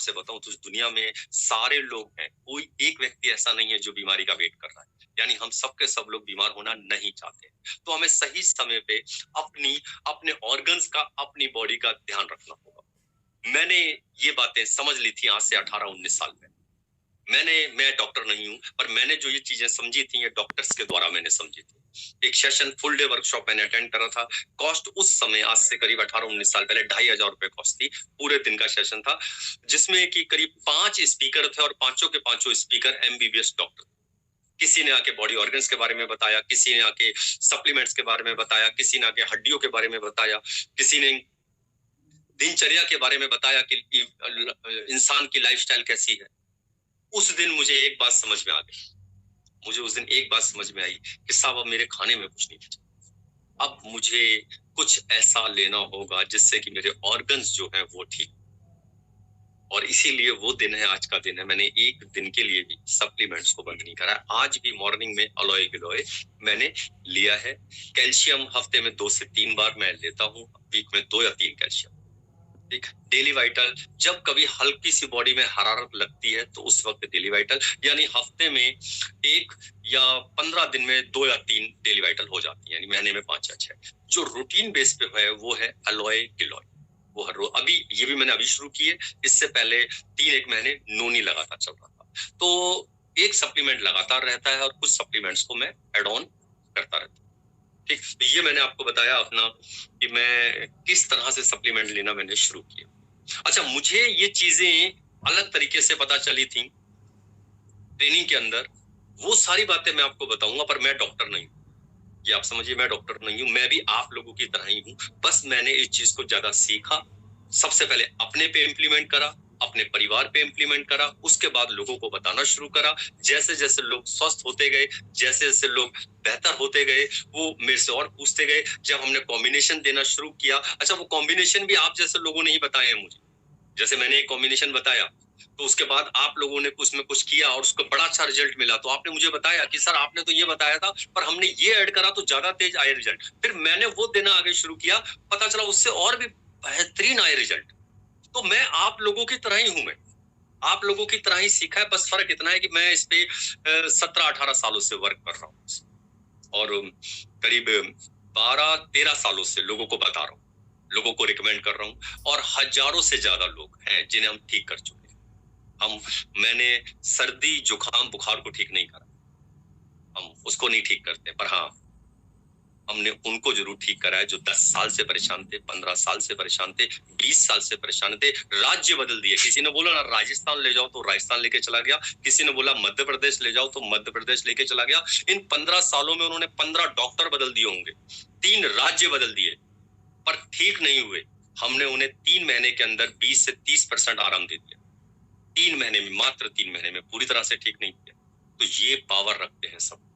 से बताऊं तो इस दुनिया में सारे लोग हैं, कोई एक व्यक्ति ऐसा नहीं है जो बीमारी का वेट कर रहा है। यानी हम सब लोग बीमार होना नहीं चाहते। तो हमें सही समय पे अपनी अपने ऑर्गन्स का, अपनी बॉडी का ध्यान रखना होगा। मैंने ये बातें समझ ली थी आज से 18-19 साल पहले। मैं डॉक्टर नहीं हूं, पर मैंने जो ये चीजें समझी थी, ये डॉक्टर्स के द्वारा मैंने समझी थी। एक सेशन फुल डे वर्कशॉप मैंने अटेंड करा था। कॉस्ट उस समय, आज से करीब 18-19 साल पहले, 2500 कॉस्ट थी। पूरे दिन का सेशन था, जिसमें कि करीब 5 स्पीकर थे और पांचों के पांचों स्पीकर एमबीबीएस डॉक्टर। किसी ने आके बॉडी ऑर्गन्स के बारे में बताया, किसी ने आके सप्लीमेंट्स के बारे में बताया, किसी ने आके हड्डियों के बारे में बताया, किसी ने दिनचर्या के बारे में बताया कि इंसान की लाइफस्टाइल कैसी है। उस दिन मुझे एक बात समझ में आ गई। मुझे उस दिन एक बात समझ में आई कि साहब अब मेरे खाने में कुछ नहीं बचा। अब मुझे कुछ ऐसा लेना होगा जिससे कि मेरे ऑर्गन्स जो हैं वो ठीक। और इसीलिए वो दिन है, आज का दिन है। मैंने एक दिन के लिए भी सप्लीमेंट्स को बंद नहीं करा। आज भी मॉर्निंग में अलोए गिलोए मैंने लिया है। कैल्शियम हफ्ते में 2 से 3 बार मैं लेता हूँ, वीक में 2 या 3 कैल्शियम। डेली वाइटल, जब कभी हल्की सी बॉडी में हरारत लगती है तो उस वक्त डेली वाइटल, यानी हफ्ते में 1 या 15 दिन में 2 या 3 डेली वाइटल हो जाती है, यानी महीने में 5 या 6। जो रूटीन बेस पे है वो है अलोए गिलोय। वो हर रोज, अभी ये भी मैंने अभी शुरू की है। इससे पहले 3-1 महीने नोनी लगातार चल रहा था। तो एक सप्लीमेंट लगातार रहता है और कुछ सप्लीमेंट्स को मैं एड ऑन करता रहता हूँ। ठीक, तो ये मैंने आपको बताया अपना कि मैं किस तरह से सप्लीमेंट लेना मैंने शुरू किया। अच्छा, मुझे ये चीजें अलग तरीके से पता चली थी ट्रेनिंग के अंदर। वो सारी बातें मैं आपको बताऊंगा, पर मैं डॉक्टर नहीं हूं। ये आप समझिए, मैं डॉक्टर नहीं हूं। मैं भी आप लोगों की तरह ही हूं। बस मैंने इस चीज को ज्यादा सीखा, सबसे पहले अपने पे इम्प्लीमेंट करा, अपने परिवार पे इम्प्लीमेंट करा, उसके बाद लोगों को बताना शुरू करा। जैसे जैसे लोग स्वस्थ होते गए, जैसे जैसे लोग बेहतर होते गए, वो मेरे से और पूछते गए। जब हमने कॉम्बिनेशन देना शुरू किया, अच्छा वो कॉम्बिनेशन भी आप जैसे लोगों ने ही बताए हैं मुझे। जैसे मैंने एक कॉम्बिनेशन बताया, तो उसके बाद आप लोगों ने उसमें कुछ किया और उसको बड़ा अच्छा रिजल्ट मिला, तो आपने मुझे बताया कि सर आपने तो ये बताया था, पर हमने ये ऐड करा तो ज्यादा तेज आए रिजल्ट। फिर मैंने वो देना आगे शुरू किया, पता चला उससे और भी बेहतरीन आए रिजल्ट। तो मैं आप लोगों की तरह ही हूं। मैं आप लोगों की तरह ही सीखा है, बस फर्क इतना है कि मैं इस पे 17-18 सालों से वर्क कर रहा हूँ और करीब 12-13 सालों से लोगों को बता रहा हूँ, लोगों को रिकमेंड कर रहा हूँ, और हजारों से ज्यादा लोग हैं जिन्हें हम ठीक कर चुके हैं। मैंने सर्दी जुकाम बुखार को ठीक नहीं करा, हम उसको नहीं ठीक करते, पर हाँ हमने उनको जरूर ठीक करा है जो 10 साल से परेशान थे, 15 साल से परेशान थे, 20 साल से परेशान थे। राज्य बदल दिए। किसी ने बोला ना राजस्थान ले जाओ तो राजस्थान लेके चला गया, किसी ने बोला मध्य प्रदेश ले जाओ तो मध्य प्रदेश लेके चला गया। इन 15 सालों में उन्होंने 15 डॉक्टर बदल दिए होंगे, 3 राज्य बदल दिए, पर ठीक नहीं हुए। हमने उन्हें 3 महीने के अंदर 20 से 30% आराम दे दिया। 3 महीने में, मात्र 3 महीने में पूरी तरह से ठीक नहीं किया। तो ये पावर रखते हैं सब।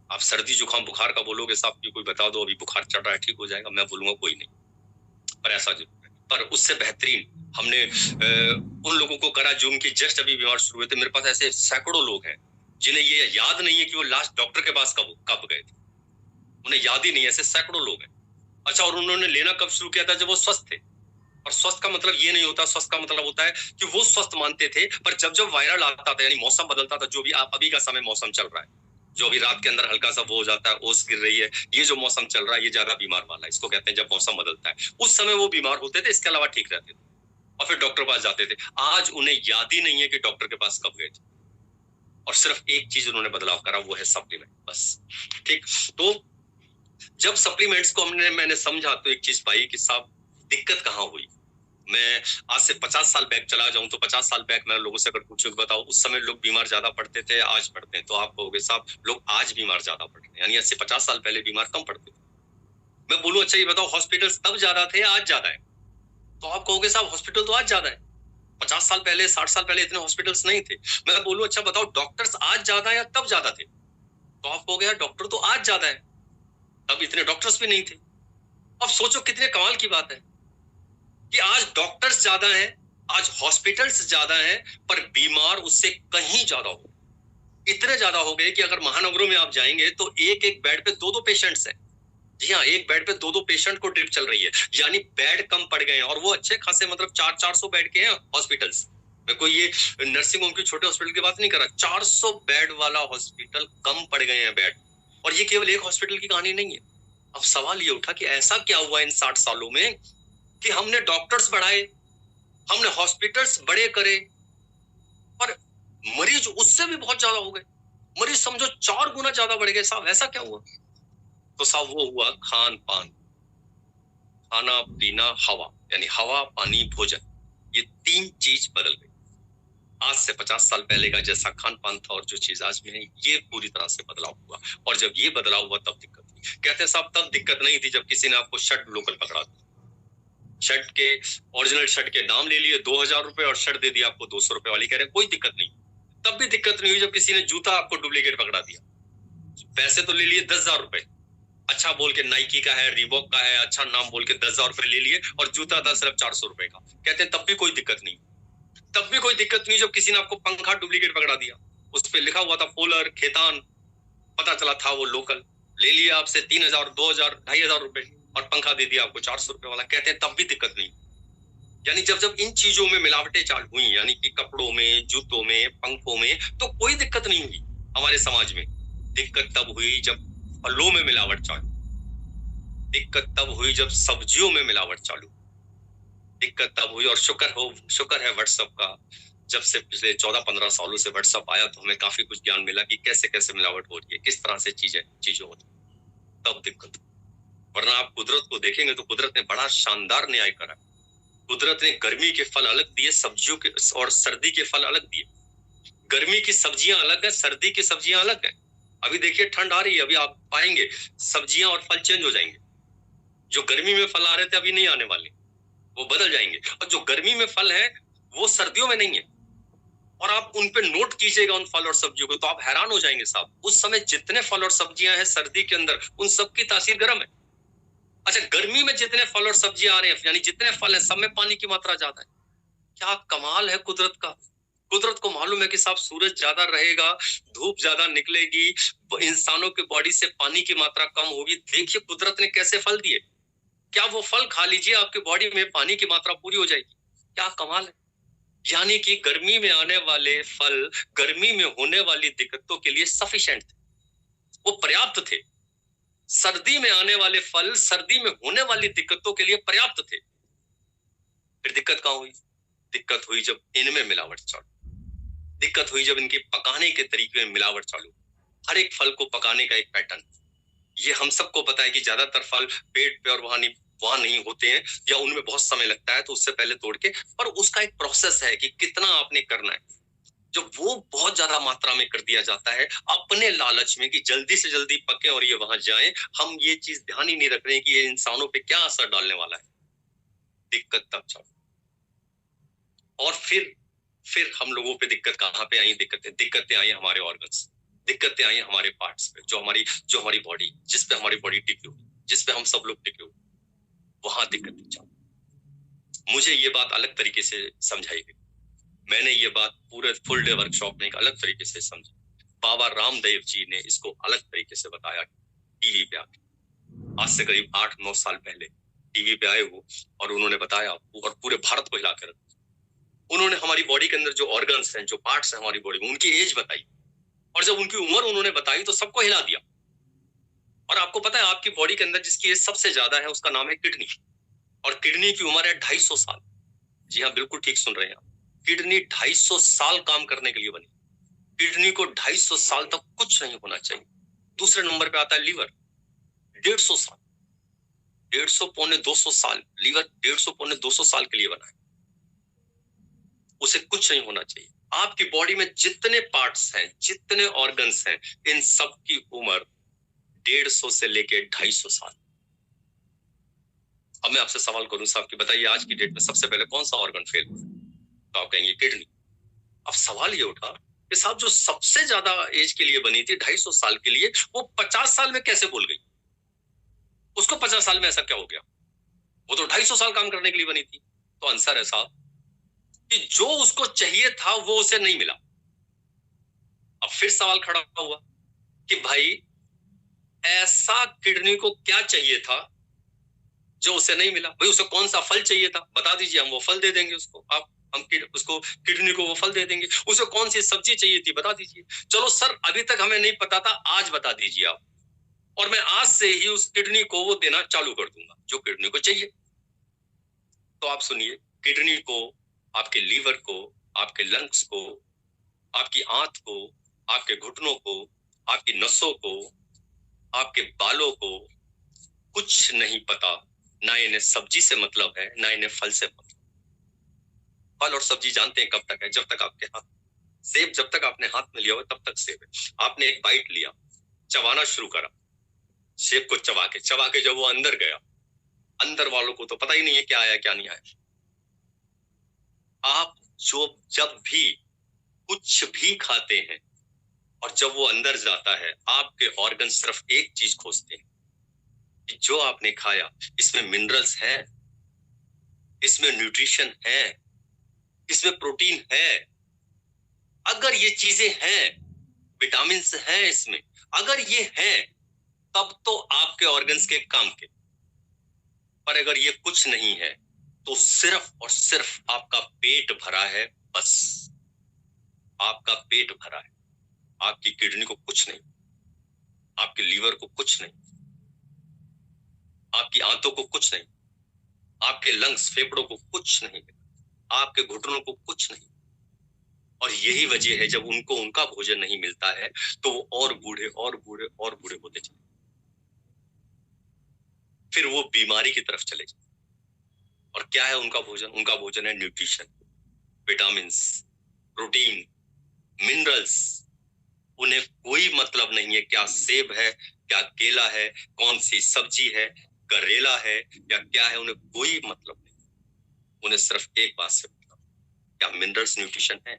आप सर्दी जुकाम बुखार का बोलोगे, साहब की कोई बता दो अभी बुखार चढ़ रहा है ठीक हो जाएगा, मैं बोलूंगा कोई नहीं, पर ऐसा जरूर है। पर उससे बेहतरीन हमने उन लोगों को करा जो उनकी जस्ट अभी बीमार शुरू हुए थे। मेरे पास ऐसे सैकड़ों लोग हैं जिन्हें ये याद नहीं है कि वो लास्ट डॉक्टर के पास कब गए थे, उन्हें याद ही नहीं है। ऐसे सैकड़ों लोग हैं। अच्छा, और उन्होंने लेना कब शुरू किया था? जब वो स्वस्थ थे। और स्वस्थ का मतलब ये नहीं होता, स्वस्थ का मतलब होता है कि वो स्वस्थ मानते थे, पर जब जब वायरल आता था, यानी मौसम बदलता था, जो भी आप अभी का समय मौसम चल रहा है, जो अभी रात के अंदर हल्का सा वो हो जाता है, ओस गिर रही है, ये जो मौसम चल रहा है ये ज्यादा बीमार वाला है, इसको कहते हैं जब मौसम बदलता है। उस समय वो बीमार होते थे, इसके अलावा ठीक रहते थे और फिर डॉक्टर के पास जाते थे। आज उन्हें याद ही नहीं है कि डॉक्टर के पास कब गए थे, और सिर्फ एक चीज उन्होंने बदलाव करा, वो है सप्लीमेंट, बस। ठीक, तो जब सप्लीमेंट्स को मैंने समझा तो एक चीज पाई कि साहब दिक्कत कहाँ हुई। मैं आज से 50 साल बैक चला जाऊं तो 50 साल बैक मैं लोगों से अगर पूछूं कि बताओ उस समय लोग बीमार ज्यादा पड़ते थे, आज पड़ते हैं, तो आप कहोगे साहब लोग आज बीमार ज्यादा पड़ते हैं, यानी आज से 50 साल पहले बीमार कम पड़ते थे। मैं बोलूं अच्छा ये बताओ हॉस्पिटल्स तब ज्यादा थे, आज ज्यादा है? तो आप कहोगे साहब हॉस्पिटल तो आज ज्यादा है, 50 साल पहले 60 साल पहले इतने हॉस्पिटल्स नहीं थे। मैं बोलूं अच्छा बताओ डॉक्टर्स आज ज्यादा है या तब ज्यादा थे? तो आप कहोगे यार डॉक्टर तो आज ज्यादा है, तब इतने डॉक्टर्स भी नहीं थे। अब सोचो कितने कमाल की बात है कि आज डॉक्टर्स ज्यादा हैं, आज हॉस्पिटल्स ज्यादा हैं, पर बीमार उससे कहीं ज्यादा हो, इतने ज्यादा हो गए कि अगर महानगरों में आप जाएंगे तो एक एक बेड पे 2-2 पेशेंट्स हैं। जी हाँ, एक बेड पे 2-2 पेशेंट को ड्रिप चल रही है, यानी बेड कम पड़ गए हैं और वो अच्छे खासे मतलब 400 बेड के हैं हॉस्पिटल्स। मैं कोई ये नर्सिंग होम की छोटे हॉस्पिटल की बात नहीं कर रहा, 400 बेड वाला हॉस्पिटल कम पड़ गए हैं बेड। और ये केवल एक हॉस्पिटल की कहानी नहीं है। अब सवाल ये उठा कि ऐसा क्या हुआ इन 60 सालों में कि हमने डॉक्टर्स बढ़ाए, हमने हॉस्पिटल्स बड़े करे, पर मरीज उससे भी बहुत ज्यादा हो गए। मरीज समझो 4 गुना ज्यादा बढ़ गए। साहब ऐसा क्या हुआ? तो साहब वो हुआ खान पान, खाना पीना हवा, यानी हवा पानी भोजन, ये 3 चीज बदल गई। आज से 50 साल पहले का जैसा खान पान था और जो चीज आज में है, ये पूरी तरह से बदलाव हुआ। और जब ये बदलाव हुआ तब दिक्कत हुई। कहते हैं साहब तब दिक्कत नहीं थी जब किसी ने आपको शर्ट लोकल पकड़ा दी। शर्ट के ओरिजिनल शर्ट के दाम ले लिए 2000 रुपए और शर्ट दे दिया आपको 200 रुपए वाली। कह रहे कोई दिक्कत नहीं। तब भी दिक्कत नहीं हुई जब किसी ने जूता आपको डुप्लीकेट पकड़ा दिया। पैसे तो ले लिए 10,000 रुपए, अच्छा बोल के नाइकी का है, रीबॉक का है, अच्छा नाम बोल के 10,000 रुपए ले लिए और जूता था सिर्फ 400 रुपए का। कहते हैं तब भी कोई दिक्कत नहीं। तब भी कोई दिक्कत नहीं जब किसी ने आपको पंखा डुप्लीकेट पकड़ा दिया। उस पर लिखा हुआ था पोलर खेतान, पता चला था वो लोकल। ले लिया आपसे 3,000 2,000 2,500 रुपए और पंखा दे दिया आपको 400 रुपए वाला। कहते हैं तब भी दिक्कत नहीं। यानी जब जब इन चीजों में मिलावटें चालू हुई, यानी कि कपड़ों में, जूतों में, पंखों में, तो कोई दिक्कत नहीं हुई हमारे समाज में। दिक्कत तब हुई जब फलों में मिलावट चालू, दिक्कत तब हुई जब सब्जियों में मिलावट चालू, दिक्कत तब हुई। और शुक्र है व्हाट्सएप का, जब से पिछले 14-15 सालों से व्हाट्सएप आया तो हमें काफी कुछ ज्ञान मिला कि कैसे कैसे मिलावट हो रही है, किस तरह से चीजें होती, तब दिक्कत। वरना आप कुदरत को देखेंगे तो कुदरत ने बड़ा शानदार न्याय करा। कुदरत ने गर्मी के फल अलग दिए, सब्जियों के और सर्दी के फल अलग दिए। गर्मी की सब्जियां अलग है, सर्दी की सब्जियां अलग है। अभी देखिए ठंड आ रही है, अभी आप पाएंगे सब्जियां और फल चेंज हो जाएंगे। जो गर्मी में फल आ रहे थे अभी नहीं आने वाले, वो बदल जाएंगे। और जो गर्मी में फल है वो सर्दियों में नहीं है। और आप उन पे नोट कीजिएगा उन फल और सब्जियों को तो आप हैरान हो जाएंगे साहब। उस समय जितने फल और सब्जियां हैं सर्दी के अंदर, उन सबकी तासीर गर्म है। अच्छा, गर्मी में जितने फल और सब्जियां आ रहे हैं, यानी जितने फल है सब में पानी की मात्रा ज्यादा है। क्या कमाल है कुदरत का। कुदरत को मालूम है कि साहब सूरज ज्यादा रहेगा, धूप ज्यादा निकलेगी, इंसानों के बॉडी से पानी की मात्रा कम होगी। देखिए कुदरत ने कैसे फल दिए। क्या वो फल खा लीजिए आपके बॉडी में पानी की मात्रा पूरी हो जाएगी। क्या कमाल है। यानी कि गर्मी में आने वाले फल गर्मी में होने वाली दिक्कतों के लिए सफिशिएंट थे, वो पर्याप्त थे। सर्दी में आने वाले फल सर्दी में होने वाली दिक्कतों के लिए पर्याप्त थे। फिर दिक्कत कहां हुई? दिक्कत हुई जब इनमें मिलावट चालू, दिक्कत हुई जब इनके पकाने के तरीके में मिलावट चालू। हर एक फल को पकाने का एक पैटर्न, ये हम सबको पता है कि ज्यादातर फल पेड़ पे और वहां नहीं होते हैं, या उनमें बहुत समय लगता है तो उससे पहले तोड़ के, पर उसका एक प्रोसेस है कि कितना आपने करना है। जब वो बहुत ज्यादा मात्रा में कर दिया जाता है अपने लालच में कि जल्दी से जल्दी पके और ये वहां जाए, हम ये चीज ध्यान ही नहीं रख रहे हैं कि ये इंसानों पे क्या असर डालने वाला है। दिक्कत तब चालू। और फिर हम लोगों पे दिक्कत कहां पे आई? दिक्कतें आई हमारे ऑर्गन्स, दिक्कतें आई हमारे पार्ट्स पे, जो हमारी बॉडी, जिस पे हमारी बॉडी टिकी हुई, जिस पे हम सब लोग टिके हुए, वहां दिक्कतें चालू। मुझे ये बात अलग तरीके से समझाई गई। मैंने ये बात पूरे फुल डे वर्कशॉप में एक अलग तरीके से समझी। बाबा रामदेव जी ने इसको अलग तरीके से बताया टीवी पे आके। आज से करीब 8-9 साल पहले टीवी पे आए वो, और उन्होंने बताया और पूरे भारत को हिलाकर उन्होंने हमारी बॉडी के अंदर जो ऑर्गन्स हैं, जो पार्ट्स हैं हमारी बॉडी में, उनकी एज बताई। और जब उनकी उम्र उन्होंने बताई तो सबको हिला दिया। और आपको पता है आपकी बॉडी के अंदर जिसकी एज सबसे ज्यादा है उसका नाम है किडनी। और किडनी की उम्र है 250 साल। जी हाँ, बिल्कुल ठीक सुन रहे हैं आप। किडनी 250 साल काम करने के लिए बनी। किडनी को 250 साल तक कुछ नहीं होना चाहिए। दूसरे नंबर पे आता है लीवर, 150 साल, 150 पौने 200 साल। लीवर 150 पौने 200 साल के लिए बना है, उसे कुछ नहीं होना चाहिए। आपकी बॉडी में जितने पार्ट्स हैं, जितने ऑर्गन्स हैं, इन सब की उम्र 150 से लेके 250 साल। अब मैं आपसे सवाल करूं साहब कि बताइए आज की डेट में सबसे पहले कौन सा ऑर्गन फेल हुआ? तो आप कहेंगे किडनी। अब सवाल ये उठा कि साहब जो सबसे ज्यादा एज के लिए बनी थी 250 साल के लिए, वो 50 साल में कैसे बोल गई? उसको 50 साल में ऐसा क्या हो गया? वो तो 250 साल काम करने के लिए बनी थी। तो आंसर है साहब कि जो उसको चाहिए था वो उसे नहीं मिला। अब फिर सवाल खड़ा हुआ कि भाई ऐसा किडनी को क्या चाहिए था जो उसे नहीं मिला? भाई उसे कौन सा फल चाहिए था, बता दीजिए, हम वो फल दे देंगे उसको। आप हम उसको किडनी को वो फल दे देंगे। उसे कौन सी सब्जी चाहिए थी, बता दीजिए। चलो सर, अभी तक हमें नहीं पता था, आज बता दीजिए आप, और मैं आज से ही उस किडनी को वो देना चालू कर दूंगा जो किडनी को चाहिए। तो आप सुनिए, किडनी को, आपके लीवर को, आपके लंग्स को, आपकी आंत को, आपके घुटनों को, आपकी नसों को, आपके बालों को कुछ नहीं पता। ना इन्हें सब्जी से मतलब है, ना इन्हें फल से मतलब। फल और सब्जी जानते हैं कब तक है? जब तक आपके हाथ, सेब जब तक आपने हाथ में लिया हो तब तक सेब है। आपने एक बाइट लिया, चबाना शुरू करा, सेब को चबा के जब वो अंदर गया, अंदर वालों को तो पता ही नहीं है क्या आया क्या नहीं आया। आप जब भी कुछ भी खाते हैं और जब वो अंदर जाता है, आपके ऑर्गन सिर्फ एक चीज खोजते हैं कि जो आपने खाया इसमें मिनरल्स है, इसमें न्यूट्रिशन है, इसमें प्रोटीन है। अगर ये चीजें हैं, विटामिन हैं इसमें, अगर ये हैं, तब तो आपके ऑर्गन्स के काम के। पर अगर ये कुछ नहीं है तो सिर्फ और सिर्फ आपका पेट भरा है, बस आपका पेट भरा है। आपकी किडनी को कुछ नहीं, आपके लीवर को कुछ नहीं, आपकी आंतों को कुछ नहीं, आपके लंग्स फेफड़ों को कुछ नहीं, आपके घुटनों को कुछ नहीं। और यही वजह है, जब उनको उनका भोजन नहीं मिलता है तो वो और बूढ़े और बूढ़े और बूढ़े होते चले, फिर वो बीमारी की तरफ चले जाते। और क्या है उनका भोजन? उनका भोजन है न्यूट्रिशन, विटामिन, प्रोटीन, मिनरल्स। उन्हें कोई मतलब नहीं है क्या सेब है, क्या केला है, कौन सी सब्जी है, करेला है या क्या है, उन्हें कोई मतलब नहीं। उन्हें सिर्फ एक बात से मतलब, क्या मिनरल्स न्यूट्रिशन है?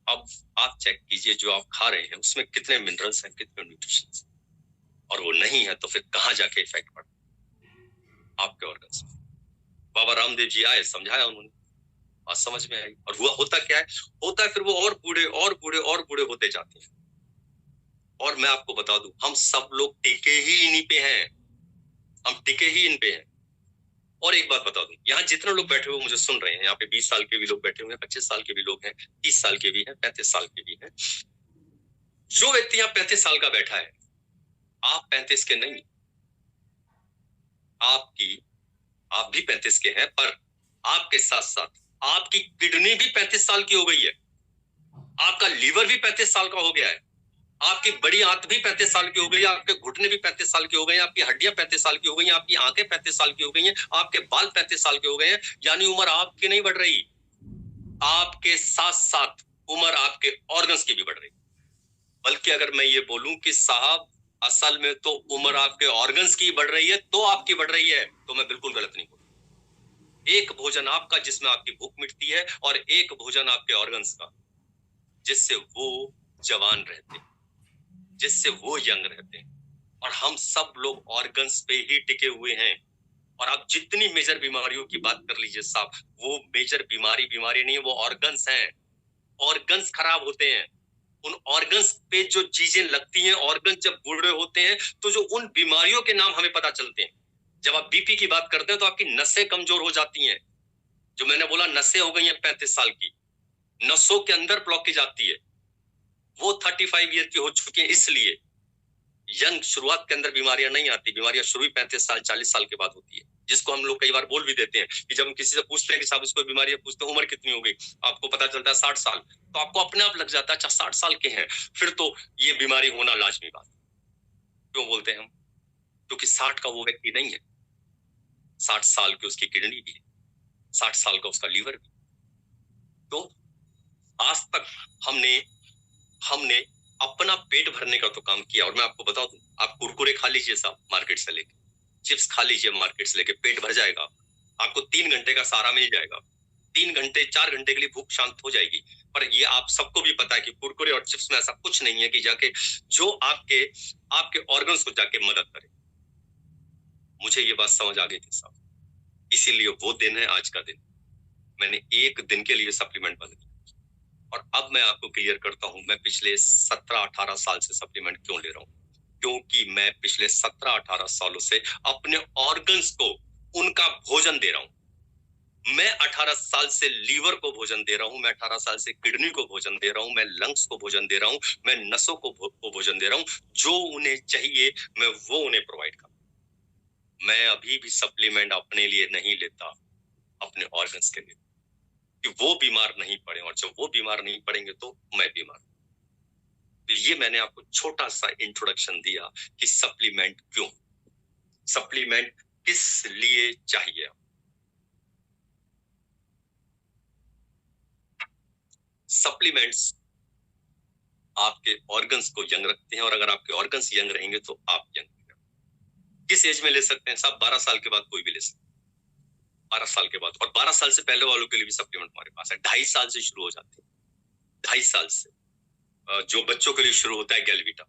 अब आप चेक कीजिए, जो आप खा रहे हैं उसमें कितने मिनरल्स हैं, कितने न्यूट्रिशन हैं। और वो नहीं है तो फिर कहां जाके इफेक्ट पड़ता? आपके ऑर्गन्स में। बाबा रामदेव जी आए, समझाया उन्होंने, बात समझ में आई। और हुआ होता क्या है? होता है फिर वो और बूढ़े और बूढ़े और बूढ़े होते जाते हैं। और मैं आपको बता दूं, हम सब लोग टिके ही इन्हीं पे हैं, हम टिके ही इन पे हैं। और एक बात बता दूं, यहाँ जितने लोग बैठे हुए मुझे सुन रहे हैं, यहाँ पे 20 साल के भी लोग बैठे हुए हैं, 25 साल के भी लोग हैं, 30 साल के भी हैं, 35 साल के भी हैं। जो व्यक्ति यहाँ 35 साल का बैठा है, आप 35 के नहीं, आपकी आप भी 35 के हैं, पर आपके साथ साथ आपकी किडनी भी 35 साल की हो गई है, आपका लीवर भी 35 साल का हो गया है, आपकी बड़ी आंत भी 35 साल की हो गई है, आपके घुटने भी 35 साल की हो गए हैं, आपकी हड्डियां 35 साल की हो गई हैं, आपकी आंखें 35 साल की हो गई हैं, आपके बाल 35 साल के हो गए हैं। यानी उम्र आपकी नहीं बढ़ रही, आपके साथ साथ उम्र आपके ऑर्गन्स की भी बढ़ रही। बल्कि अगर मैं ये बोलूं कि साहब असल में तो उम्र आपके ऑर्गन्स की बढ़ रही है, तो आपकी बढ़ रही है, तो मैं बिल्कुल गलत नहीं बोलूं। एक भोजन आपका जिसमें आपकी भूख मिटती है, और एक भोजन आपके ऑर्गन्स का जिससे वो जवान रहते, जिससे वो यंग रहते हैं। और हम सब लोग ऑर्गन्स पे ही टिके हुए हैं। और आप जितनी मेजर बीमारियों की बात कर लीजिए साहब, वो मेजर बीमारी नहीं है, वो ऑर्गन्स हैं। ऑर्गन्स खराब होते हैं, उन ऑर्गन्स पे जो चीजें लगती हैं, ऑर्गन जब बूढ़े होते हैं तो जो उन बीमारियों के नाम हमें पता चलते हैं। जब आप बीपी की बात करते हैं तो आपकी नसें कमजोर हो जाती हैं। जो मैंने बोला, नसें हो गई हैं 35 साल की, नसों के अंदर ब्लॉकेज आती है, वो 35 ईयर की हो चुकी है। इसलिए यंग शुरुआत के अंदर बीमारियां नहीं आती, बीमारियां शुरू 35 साल 40 साल के बाद होती है। जिसको हम लोग कई बार बोल भी देते हैं कि जब हम किसी से पूछते हैं कि साहब इसको बीमारियां, पूछते हैं उम्र कितनी हो गई, आपको पता चलता है 60 साल, तो आपको अपने आप लग जाता है अच्छा 60 साल के हैं, फिर तो ये बीमारी होना लाजमी बात। क्यों बोलते हैं हम? क्योंकि 60 का वो व्यक्ति नहीं है, 60 साल की उसकी किडनी भी है, 60 साल का उसका लीवर भी। तो आज तक हमने हमने अपना पेट भरने का तो काम किया। और मैं आपको बता दूं, आप कुरकुरे खा लीजिए साहब मार्केट से लेके, चिप्स खा लीजिए मार्केट से लेके, पेट भर जाएगा, आपको 3 घंटे का सहारा मिल जाएगा, 3 घंटे 4 घंटे के लिए भूख शांत हो जाएगी। पर ये आप सबको भी पता है कि कुरकुरे और चिप्स में ऐसा कुछ नहीं है कि जाके जो आपके आपके ऑर्गन्स को जाके मदद करे। मुझे ये बात समझ आ गई थी साहब, इसीलिए वो दिन है आज का दिन, मैंने एक दिन के लिए सप्लीमेंट बंद किया। और अब मैं आपको क्लियर करता हूं, मैं पिछले 17-18 साल से सप्लीमेंट क्यों ले रहा हूं। क्योंकि मैं पिछले 17-18 सालों से अपने ऑर्गन्स को उनका भोजन दे रहा हूं। मैं 18 साल से लीवर को भोजन दे रहा हूं, मैं 18 साल से किडनी को भोजन दे रहा हूं, मैं लंग्स को भोजन दे रहा हूं, मैं नसों को भोजन दे रहा हूं। जो उन्हें चाहिए मैं वो उन्हें प्रोवाइड कर। मैं अभी भी सप्लीमेंट अपने लिए नहीं लेता, अपने ऑर्गन्स के लिए, कि वो बीमार नहीं पड़े, और जब वो बीमार नहीं पड़ेंगे तो मैं बीमार। तो ये मैंने आपको छोटा सा इंट्रोडक्शन दिया कि सप्लीमेंट क्यों, सप्लीमेंट किस लिए चाहिए। सप्लीमेंट्स आपके ऑर्गन्स को यंग रखते हैं, और अगर आपके ऑर्गन्स यंग रहेंगे तो आप यंग। किस एज में ले सकते हैं साहब? 12 साल के बाद कोई भी ले सकते हैं, 12 साल के बाद। और 12 साल से पहले वालों के लिए भी सप्लीमेंट हमारे पास है। 2.5 साल से शुरू हो जाते हैं, 2.5 साल से जो बच्चों के लिए शुरू होता है गैलवीटा।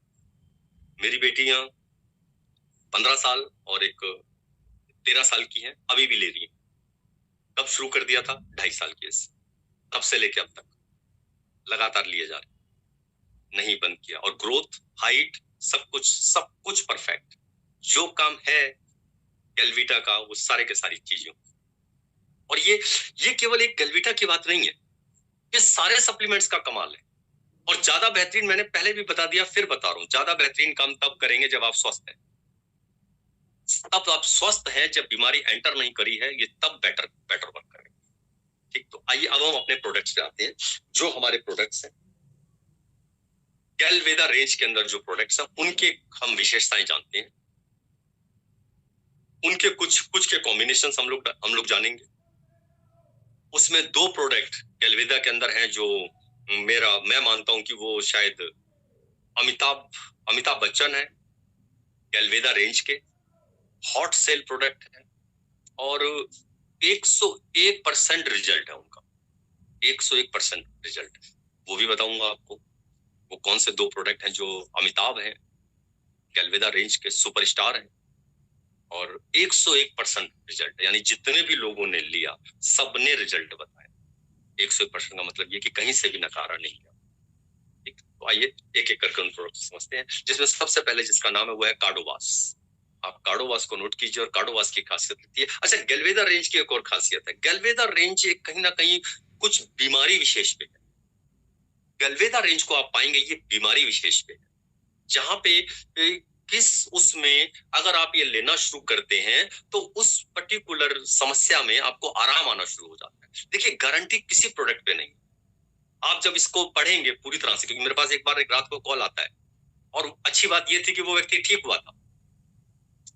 मेरी बेटियां 15 साल और एक 13 साल की हैं, अभी भी ले रही हैं। कब शुरू कर दिया था? 2.5 साल की एज, तब से लेके अब तक लगातार लिए जा रहे, नहीं बंद किया। और ग्रोथ, हाइट, सब कुछ परफेक्ट। जो काम है गैलवीटा का वो सारे के सारी चीजें। और ये केवल एक गैलवीटा की बात नहीं है, ये सारे सप्लीमेंट्स का कमाल है। और ज्यादा बेहतरीन, मैंने पहले भी बता दिया, फिर बता रहा हूं, ज्यादा बेहतरीन काम तब करेंगे जब आप स्वस्थ हैं। तब आप स्वस्थ हैं, जब बीमारी एंटर नहीं करी है, ये तब बेटर वर्क करेंगे। ठीक, तो आइए अब हम अपने प्रोडक्ट्स पे आते हैं। जो हमारे प्रोडक्ट्स हैं गैलवेदा रेंज के अंदर, जो प्रोडक्ट्स हैं उनके हम विशेषताएं जानते हैं, उनके कुछ के कॉम्बिनेशन हम लोग जानेंगे। उसमें 2 प्रोडक्ट गैलवेदा के अंदर हैं जो मैं मानता हूं कि वो शायद अमिताभ बच्चन है, गैलवेदा रेंज के हॉट सेल प्रोडक्ट है, और 101% रिजल्ट है उनका, 101% रिजल्ट। वो भी बताऊंगा आपको वो कौन से 2 प्रोडक्ट हैं जो अमिताभ हैं, गैलवेदा रेंज के सुपरस्टार हैं, और 101% रिजल्ट, यानी जितने भी लोगों ने लिया सबने रिजल्ट बताया। 101% का मतलब ये कि कहीं से भी नकारा नहीं गया। ठीक, तो आइए एक एक करके उन प्रोडक्ट समझते हैं, जिसमें सबसे पहले जिसका नाम है वो है कार्डोवास। आप कार्डोवास को नोट कीजिए, और कार्डोवास की खासियत होती है। अच्छा, गैलवेदा रेंज की एक और खासियत है, गैलवेदा रेंज कहीं ना कहीं कुछ बीमारी विशेष पे है। गैलवेदा रेंज को आप पाएंगे ये बीमारी विशेष पे है, जहां पे किस उसमें अगर आप ये लेना शुरू करते हैं तो उस पर्टिकुलर समस्या में आपको आराम आना शुरू हो जाता है। देखिए, गारंटी किसी प्रोडक्ट पे नहीं। आप जब इसको पढ़ेंगे पूरी तरह से, क्योंकि मेरे पास एक बार एक रात को कॉल आता है, और अच्छी बात ये थी कि वो व्यक्ति ठीक हुआ था,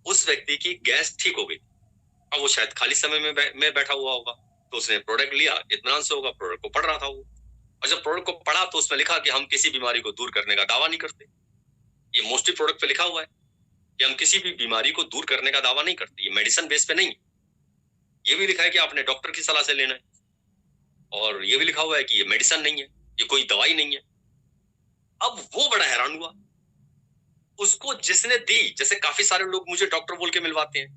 उस व्यक्ति की गैस ठीक हो गई। अब वो शायद खाली समय में बैठा हुआ होगा, तो उसने प्रोडक्ट लिया, इत्मीनान से होगा, प्रोडक्ट को पढ़ रहा था वो, और जब प्रोडक्ट को पढ़ा तो उसमें लिखा कि हम किसी बीमारी को दूर करने का दावा नहीं करते। ये मोस्टली प्रोडक्ट पे लिखा हुआ है कि हम किसी भी बीमारी को दूर करने का दावा नहीं करते, ये मेडिसिन बेस पे नहीं है। ये भी लिखा है कि आपने डॉक्टर की सलाह से लेना है, और ये भी लिखा हुआ है कि ये मेडिसिन नहीं है, ये कोई दवाई नहीं है। अब वो बड़ा हैरान हुआ, उसको जिसने दी, जैसे काफी सारे लोग मुझे डॉक्टर बोल के मिलवाते हैं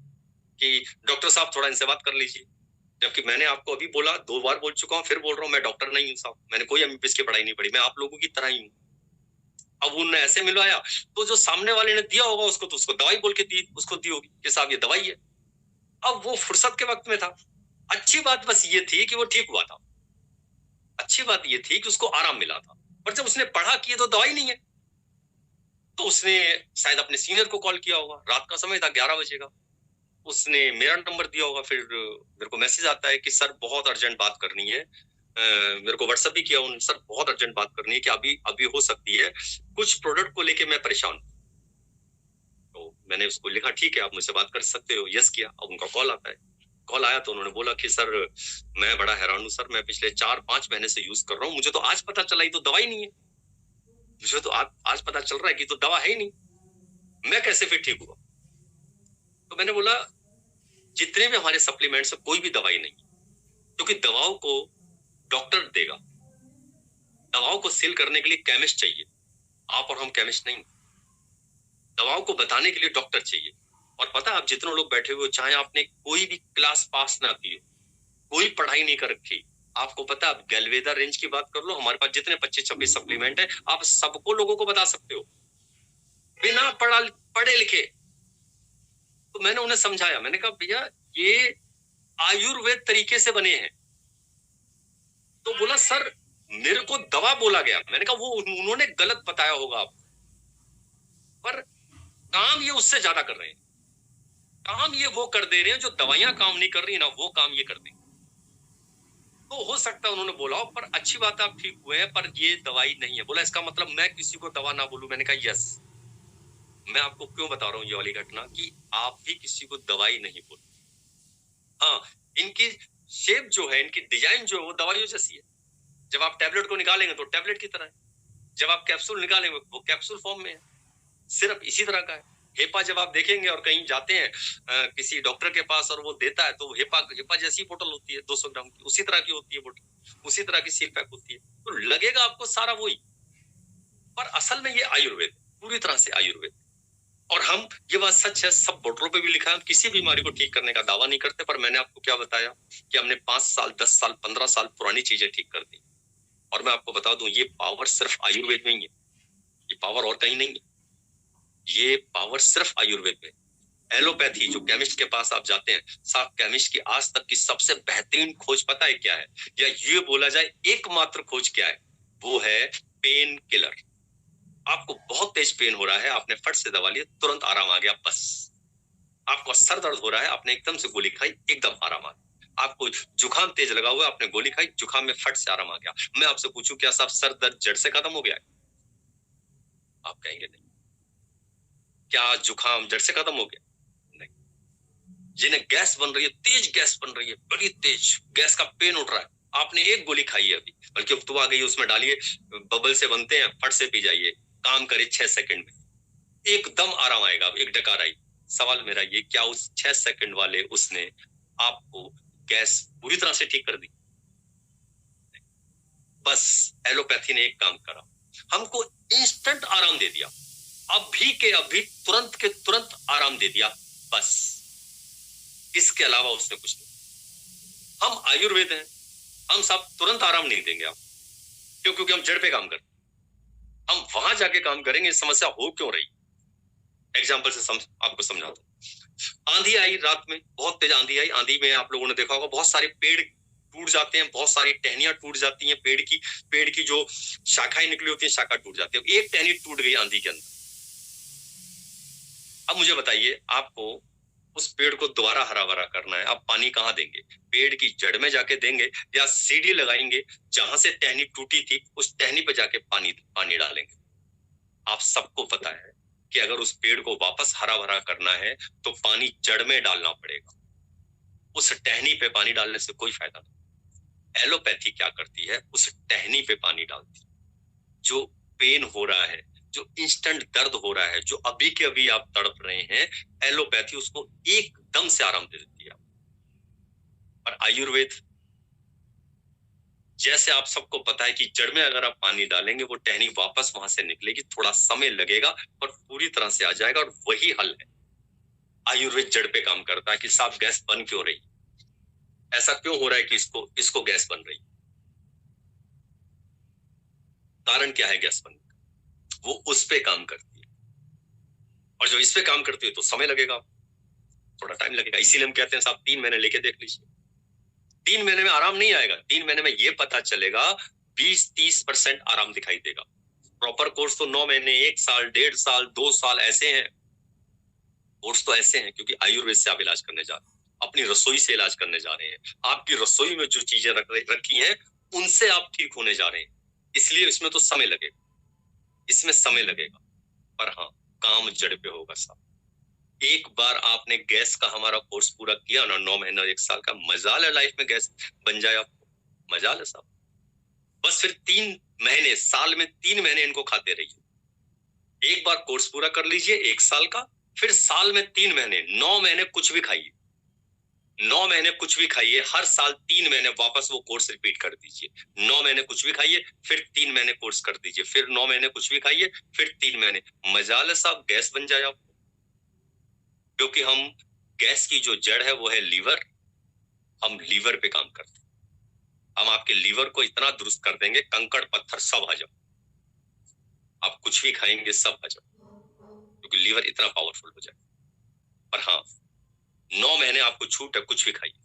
कि डॉक्टर साहब थोड़ा इनसे बात कर लीजिए, जबकि मैंने आपको अभी बोला, 2 बार बोल चुका हूं, फिर बोल रहा हूं, मैं डॉक्टर नहीं हूं साहब, मैंने कोई एमबीबीएस की पढ़ाई नहीं पढ़ी, मैं आप लोगों की तरह ही हूं। अब उन्होंने ऐसे मिलवाया, तो जो सामने वाले ने दिया होगा उसको, तो उसको दवाई बोल के दी, उसको दी होगी कि साहब ये दवाई है। अब वो फुर्सत के वक्त में था। अच्छी बात बस ये थी कि वो ठीक हुआ था, अच्छी बात ये थी कि उसको आराम मिला था। पर जब उसने पढ़ा कि ये तो दवाई नहीं है, तो उसने शायद अपने सीनियर को कॉल किया होगा, रात का समय था, 11 बजे का, उसने मेरा नंबर दिया होगा। फिर मेरे को मैसेज आता है कि सर बहुत अर्जेंट बात करनी है, मेरे को व्हाट्सएप भी किया उन्होंने, सर बहुत अर्जेंट बात करनी है कि अभी हो सकती है, कुछ प्रोडक्ट को लेके मैं परेशान हूं। तो मैंने उसको लिखा ठीक है, आप मुझसे बात कर सकते हो, यस किया। अब उनका कॉल आता है, कॉल आया तो उन्होंने बोला कि सर मैं बड़ा हैरान हूं सर, मैं पिछले 4-5 महीने से यूज कर रहा हूँ, मुझे तो आज पता चला ये तो दवाई नहीं है, मुझे तो आज पता चल रहा है कि तो दवा है ही नहीं, मैं कैसे फिर ठीक हुआ। तो मैंने बोला जितने भी हमारे सप्लीमेंट्स है कोई भी दवाई नहीं, क्योंकि दवाओं को डॉक्टर देगा, दवाओं को सील करने के लिए केमिस्ट चाहिए, आप और हम केमिस्ट नहीं। दवाओं को बताने के लिए डॉक्टर चाहिए। और पता आप जितने लोग बैठे हुए, चाहे आपने कोई भी क्लास पास ना की हो, कोई पढ़ाई नहीं कर रखी, आपको पता, आप गैलवेदा रेंज की बात कर लो, हमारे पास जितने 25-26 सप्लीमेंट है, आप सबको लोगों को बता सकते हो बिना पढ़े लिखे। तो मैंने उन्हें समझाया, मैंने कहा भैया ये आयुर्वेद तरीके से बने हैं। तो बोला सर मेरे को दवा बोला गया। मैंने कहा वो उन्होंने गलत बताया होगा आप, पर काम ये उससे ज्यादा कर रहे हैं। काम ये वो कर दे रहे हैं जो दवाइयां काम नहीं कर रही ना, वो काम ये कर देंगे। तो हो सकता है उन्होंने बोला हो, पर अच्छी बात है आप ठीक हुए हैं, पर ये दवाई नहीं है। बोला इसका मतलब मैं किसी को दवा ना बोलूं। मैंने कहा यस, मैं आपको क्यों बता रहा हूँ ये वाली घटना कि आप भी किसी को दवाई नहीं बोलो। हाँ, इनकी शेप जो है, इनकी डिजाइन जो है वो दवाइयों जैसी है। जब आप टैबलेट को निकालेंगे तो टैबलेट की तरह है, जब आप कैप्सूल निकालेंगे वो कैप्सूल फॉर्म में है, सिर्फ इसी तरह का है। हेपा जब आप देखेंगे और कहीं जाते हैं किसी डॉक्टर के पास और वो देता है, तो हेपा जैसी बोतल होती है 200 ग्राम की, उसी तरह की होती है बोतल, उसी तरह की सील पैक होती है। तो लगेगा आपको सारा वही, पर असल में ये आयुर्वेद, पूरी तरह से आयुर्वेद। और हम, ये बात सच है, सब बोतलों पे भी लिखा है, हम किसी बीमारी को ठीक करने का दावा नहीं करते, पर मैंने आपको क्या बताया कि हमने 5 साल 10 साल 15 साल पुरानी चीजें ठीक कर दी। और मैं आपको बता दूं, ये पावर सिर्फ आयुर्वेद में ही है, ये पावर और कहीं नहीं है, ये पावर सिर्फ आयुर्वेद में। एलोपैथी, जो केमिस्ट के पास आप जाते हैं, साहब केमिस्ट की आज तक की सबसे बेहतरीन खोज पता है क्या है, या ये बोला जाए एकमात्र खोज क्या है, वो है पेन किलर। आपको बहुत तेज पेन हो रहा है, आपने फट से दवा लिया, तुरंत आराम आ गया, बस। आपको सर दर्द हो रहा है, आपने एकदम से गोली खाई, एकदम आराम आ गया। आपको जुकाम तेज लगा हुआ है, आपने गोली खाई, जुकाम में फट से आराम आ गया। मैं आपसे पूछूं क्या साहब सर दर्द जड़ से खत्म हो गया है? आप कहेंगे नहीं। क्या जुकाम जड़ से खत्म हो गया? नहीं। जिन्हें गैस बन रही है, तेज गैस बन रही है, बड़ी तेज गैस का पेन उठ रहा है, आपने एक गोली खाई है अभी, बल्कि अब तो आ गई, उसमें डालिए, बबल से बनते हैं, फट से पी जाइए, काम करे 6 सेकंड में, एकदम आराम आएगा, एक डकार आई। सवाल मेरा ये, क्या उस 6 सेकंड वाले उसने आपको गैस पूरी तरह से ठीक कर दी? बस एलोपैथी ने एक काम करा, हमको इंस्टेंट आराम दे दिया, अभी के अभी, तुरंत के तुरंत आराम दे दिया, बस। इसके अलावा उसने कुछ नहीं। हम आयुर्वेद हैं, हम सब तुरंत आराम नहीं देंगे आप, क्यों? क्योंकि हम जड़ पे काम करते, हम वहां जाके काम करेंगे। समस्या हो क्यों रही, एग्जाम्पल से आपको समझाता हूँ। आंधी आई रात में, बहुत तेज आंधी आई, आंधी में आप लोगों ने देखा होगा बहुत सारे पेड़ टूट जाते हैं, बहुत सारी टहनियां टूट जाती हैं, पेड़ की जो शाखाएं निकली होती हैं, शाखा टूट जाती है। एक टहनी टूट गई आंधी के अंदर, अब मुझे बताइए, आपको उस पेड़ को दोबारा हरा भरा करना है, आप पानी कहाँ देंगे? पेड़ की जड़ में जाके देंगे, या सीढ़ी लगाएंगे, जहां से टहनी टूटी थी उस टहनी पे जाके पानी डालेंगे? आप सबको पता है कि अगर उस पेड़ को वापस हरा भरा करना है तो पानी जड़ में डालना पड़ेगा, उस टहनी पे पानी डालने से कोई फायदा नहीं। एलोपैथी क्या करती है, उस टहनी पे पानी डालती है। जो पेन हो रहा है, जो इंस्टेंट दर्द हो रहा है, जो अभी के अभी आप तड़प रहे हैं, एलोपैथी उसको एकदम से आराम दे देती है। और आयुर्वेद, जैसे आप सबको पता है कि जड़ में अगर आप पानी डालेंगे वो टहनी वापस वहां से निकलेगी, थोड़ा समय लगेगा पर पूरी तरह से आ जाएगा, और वही हल है। आयुर्वेद जड़ पे काम करता है कि साफ गैस बन क्यों रही, ऐसा क्यों हो रहा है कि इसको गैस बन रही, कारण क्या है गैस बनने का, वो उस पे काम करती है। और जो इस पे काम करती है तो समय लगेगा, थोड़ा टाइम लगेगा। इसीलिए हम कहते हैं साहब 3 महीने लेके देख लीजिए। 3 महीने में आराम नहीं आएगा, 3 महीने में ये पता चलेगा 20-30% आराम दिखाई देगा। प्रॉपर कोर्स तो 9 महीने, 1 साल, 1.5 साल, 2 साल ऐसे हैं। कोर्स तो ऐसे हैं क्योंकि आयुर्वेद से आप इलाज करने जा रहे हैं, अपनी रसोई से इलाज करने जा रहे हैं, आपकी रसोई में जो चीजें रखी हैं उनसे आप ठीक होने जा रहे हैं, इसलिए इसमें तो समय लगेगा, इसमें समय लगेगा। पर हाँ, काम जड़ पे होगा साहब। एक बार आपने गैस का हमारा कोर्स पूरा किया ना, 9 महीना 1 साल का, मजाल है लाइफ में गैस बन जाए आपको, मजाल है साहब। बस फिर 3 महीने, साल में 3 महीने इनको खाते रहिए। एक बार कोर्स पूरा कर लीजिए 1 साल का, फिर साल में 3 महीने, 9 महीने कुछ भी खाइए, 9 महीने कुछ भी खाइए, हर साल 3 महीने वापस वो कोर्स रिपीट कर दीजिए। 9 महीने कुछ भी खाइए, फिर 3 महीने कोर्स कर दीजिए, फिर 9 महीने कुछ भी खाइए, फिर 3 महीने, मजाल है साहब गैस बन जाए आपको। क्योंकि हम, गैस की जो जड़ है वो है लीवर, हम लीवर पे काम करते हैं। हम आपके लीवर को इतना दुरुस्त कर देंगे, कंकड़ पत्थर सब हजम, आप कुछ भी खाएंगे सब हजम। क्योंकि लीवर इतना पावरफुल हो जाए। पर हाँ, 9 महीने आपको छूट है, कुछ भी खाइए।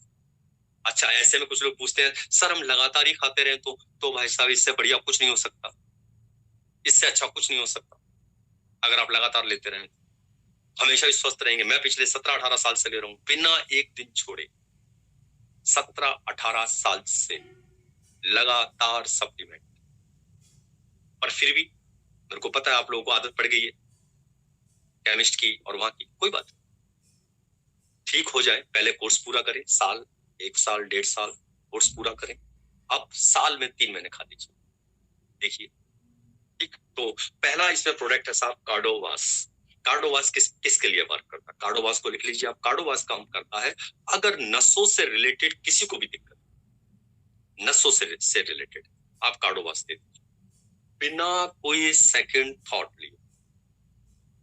अच्छा, ऐसे में कुछ लोग पूछते हैं सर हम लगातार ही खाते रहे तो भाई साहब इससे बढ़िया कुछ नहीं हो सकता, इससे अच्छा कुछ नहीं हो सकता। अगर आप लगातार लेते रहें हमेशा ही स्वस्थ रहेंगे। मैं पिछले 17-18 साल से ले रहा हूं बिना एक दिन छोड़े, 17-18 साल से लगातार सप्लीमेंट। पर फिर भी मेरे को पता है आप लोगों को आदत पड़ गई है केमिस्ट की और वहां की, कोई बात नहीं, ठीक हो जाए। पहले कोर्स पूरा करें, साल, 1 साल, 1.5 साल कोर्स पूरा करें। अब साल में 3 महीने खा लीजिए, देखिए। ठीक, तो पहला इसमें प्रोडक्ट है साहब कार्डोवास। कार्डोवास किसके लिए वर्क करता है? कार्डोवास को लिख लीजिए आप। कार्डोवास काम करता है अगर नसों से रिलेटेड किसी को भी दिक्कत, नसों से रिलेटेड, आप कार्डोवास दे दीजिए बिना कोई सेकंड थॉट लिए।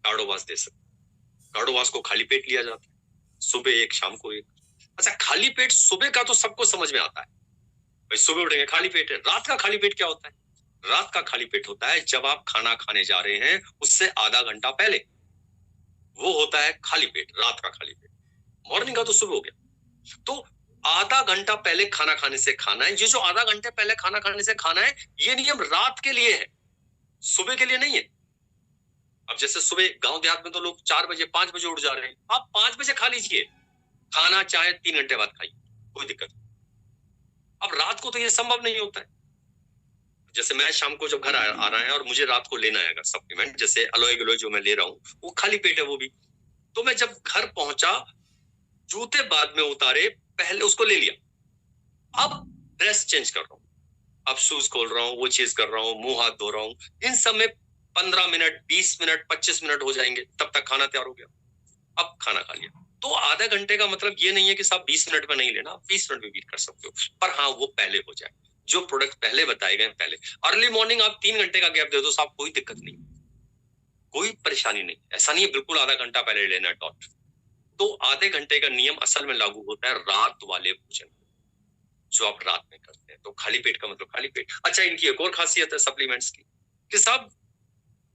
कार्डोवास दे सकते। कार्डोवास को खाली पेट लिया जाता है, सुबह एक शाम को एक। अच्छा, खाली पेट सुबह का तो सबको समझ में आता है, भाई सुबह उठेंगे खाली पेट है। रात का खाली पेट क्या होता है? रात का खाली पेट होता है जब आप खाना खाने जा रहे हैं उससे आधा घंटा पहले, वो होता है खाली पेट, रात का खाली पेट। मॉर्निंग का तो सुबह हो गया। तो आधा घंटा पहले खाना खाने से खाना है। ये जो आधा घंटे पहले खाना खाने से खाना है, ये नियम रात के लिए है, सुबह के लिए नहीं है। अब जैसे सुबह गांव देहात में तो लोग 4 बजे 5 बजे उठ जा रहे हैं, आप 5 बजे खा लीजिए, खाना चाहे 3 घंटे बाद खाइए, कोई दिक्कत नहीं। अब रात को तो ये संभव नहीं होता है। जैसे मैं शाम को जब घर आ रहा है और मुझे रात को लेना है अगर सप्लीमेंट, जैसे अलोए गलोए जो मैं ले रहा हूँ वो खाली पेट है वो भी, तो मैं जब घर पहुंचा जूते बाद में उतारे, पहले उसको ले लिया। अब ड्रेस चेंज कर रहा हूँ, अब शूज खोल रहा हूँ, वो चीज कर रहा हूँ, मुंह हाथ धो रहा हूँ, इन सब में 15 मिनट, 20 मिनट, 25 मिनट हो जाएंगे, तब तक खाना तैयार हो गया। अब खाना खा लिया। तो आधा घंटे का मतलब ये नहीं है कि साहब 20 मिनट में नहीं लेना, आप 20 मिनट में भी कर सकते हो, पर हाँ वो पहले हो जाए। जो प्रोडक्ट पहले बताए गए पहले। अर्ली मॉर्निंग आप 3 घंटे का गैप दे दो साहब, कोई दिक्कत नहीं, कोई परेशानी नहीं। ऐसा नहीं है बिल्कुल आधा घंटा पहले लेना है डॉट। तो आधे घंटे का नियम असल में लागू होता है रात वाले भोजन, जो आप रात में करते हैं। तो खाली पेट का मतलब खाली पेट। अच्छा, इनकी एक और खासियत है सप्लीमेंट्स की कि साहब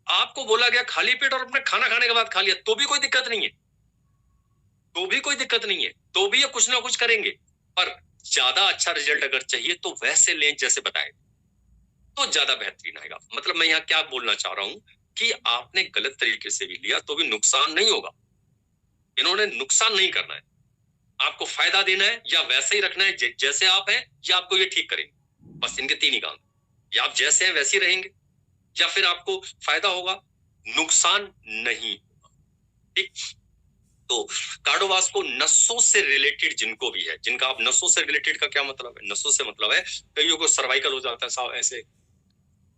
आपको बोला गया खाली पेट और अपने खाना खाने के बाद खा लिया तो भी कोई दिक्कत नहीं है, तो भी कोई दिक्कत नहीं है, तो भी ये कुछ ना कुछ करेंगे। पर ज्यादा अच्छा रिजल्ट अगर चाहिए तो वैसे लें जैसे बताए, तो ज्यादा बेहतरीन आएगा। मतलब मैं यहाँ क्या बोलना चाह रहा हूं कि आपने गलत तरीके से भी लिया तो भी नुकसान नहीं होगा। इन्होंने नुकसान नहीं करना है, आपको फायदा देना है, या वैसे ही रखना है जैसे आप हैं, या आपको ये ठीक करेंगे। बस इनके 3 ही काम, या आप जैसे हैं वैसे ही रहेंगे, या फिर आपको फायदा होगा, नुकसान नहीं होगा। ठीक, तो कार्डोवास को नसों से रिलेटेड जिनको भी है, जिनका आप नसों से रिलेटेड का क्या मतलब है? नसों से मतलब है कईयों को सर्वाइकल हो जाता है साहब, ऐसे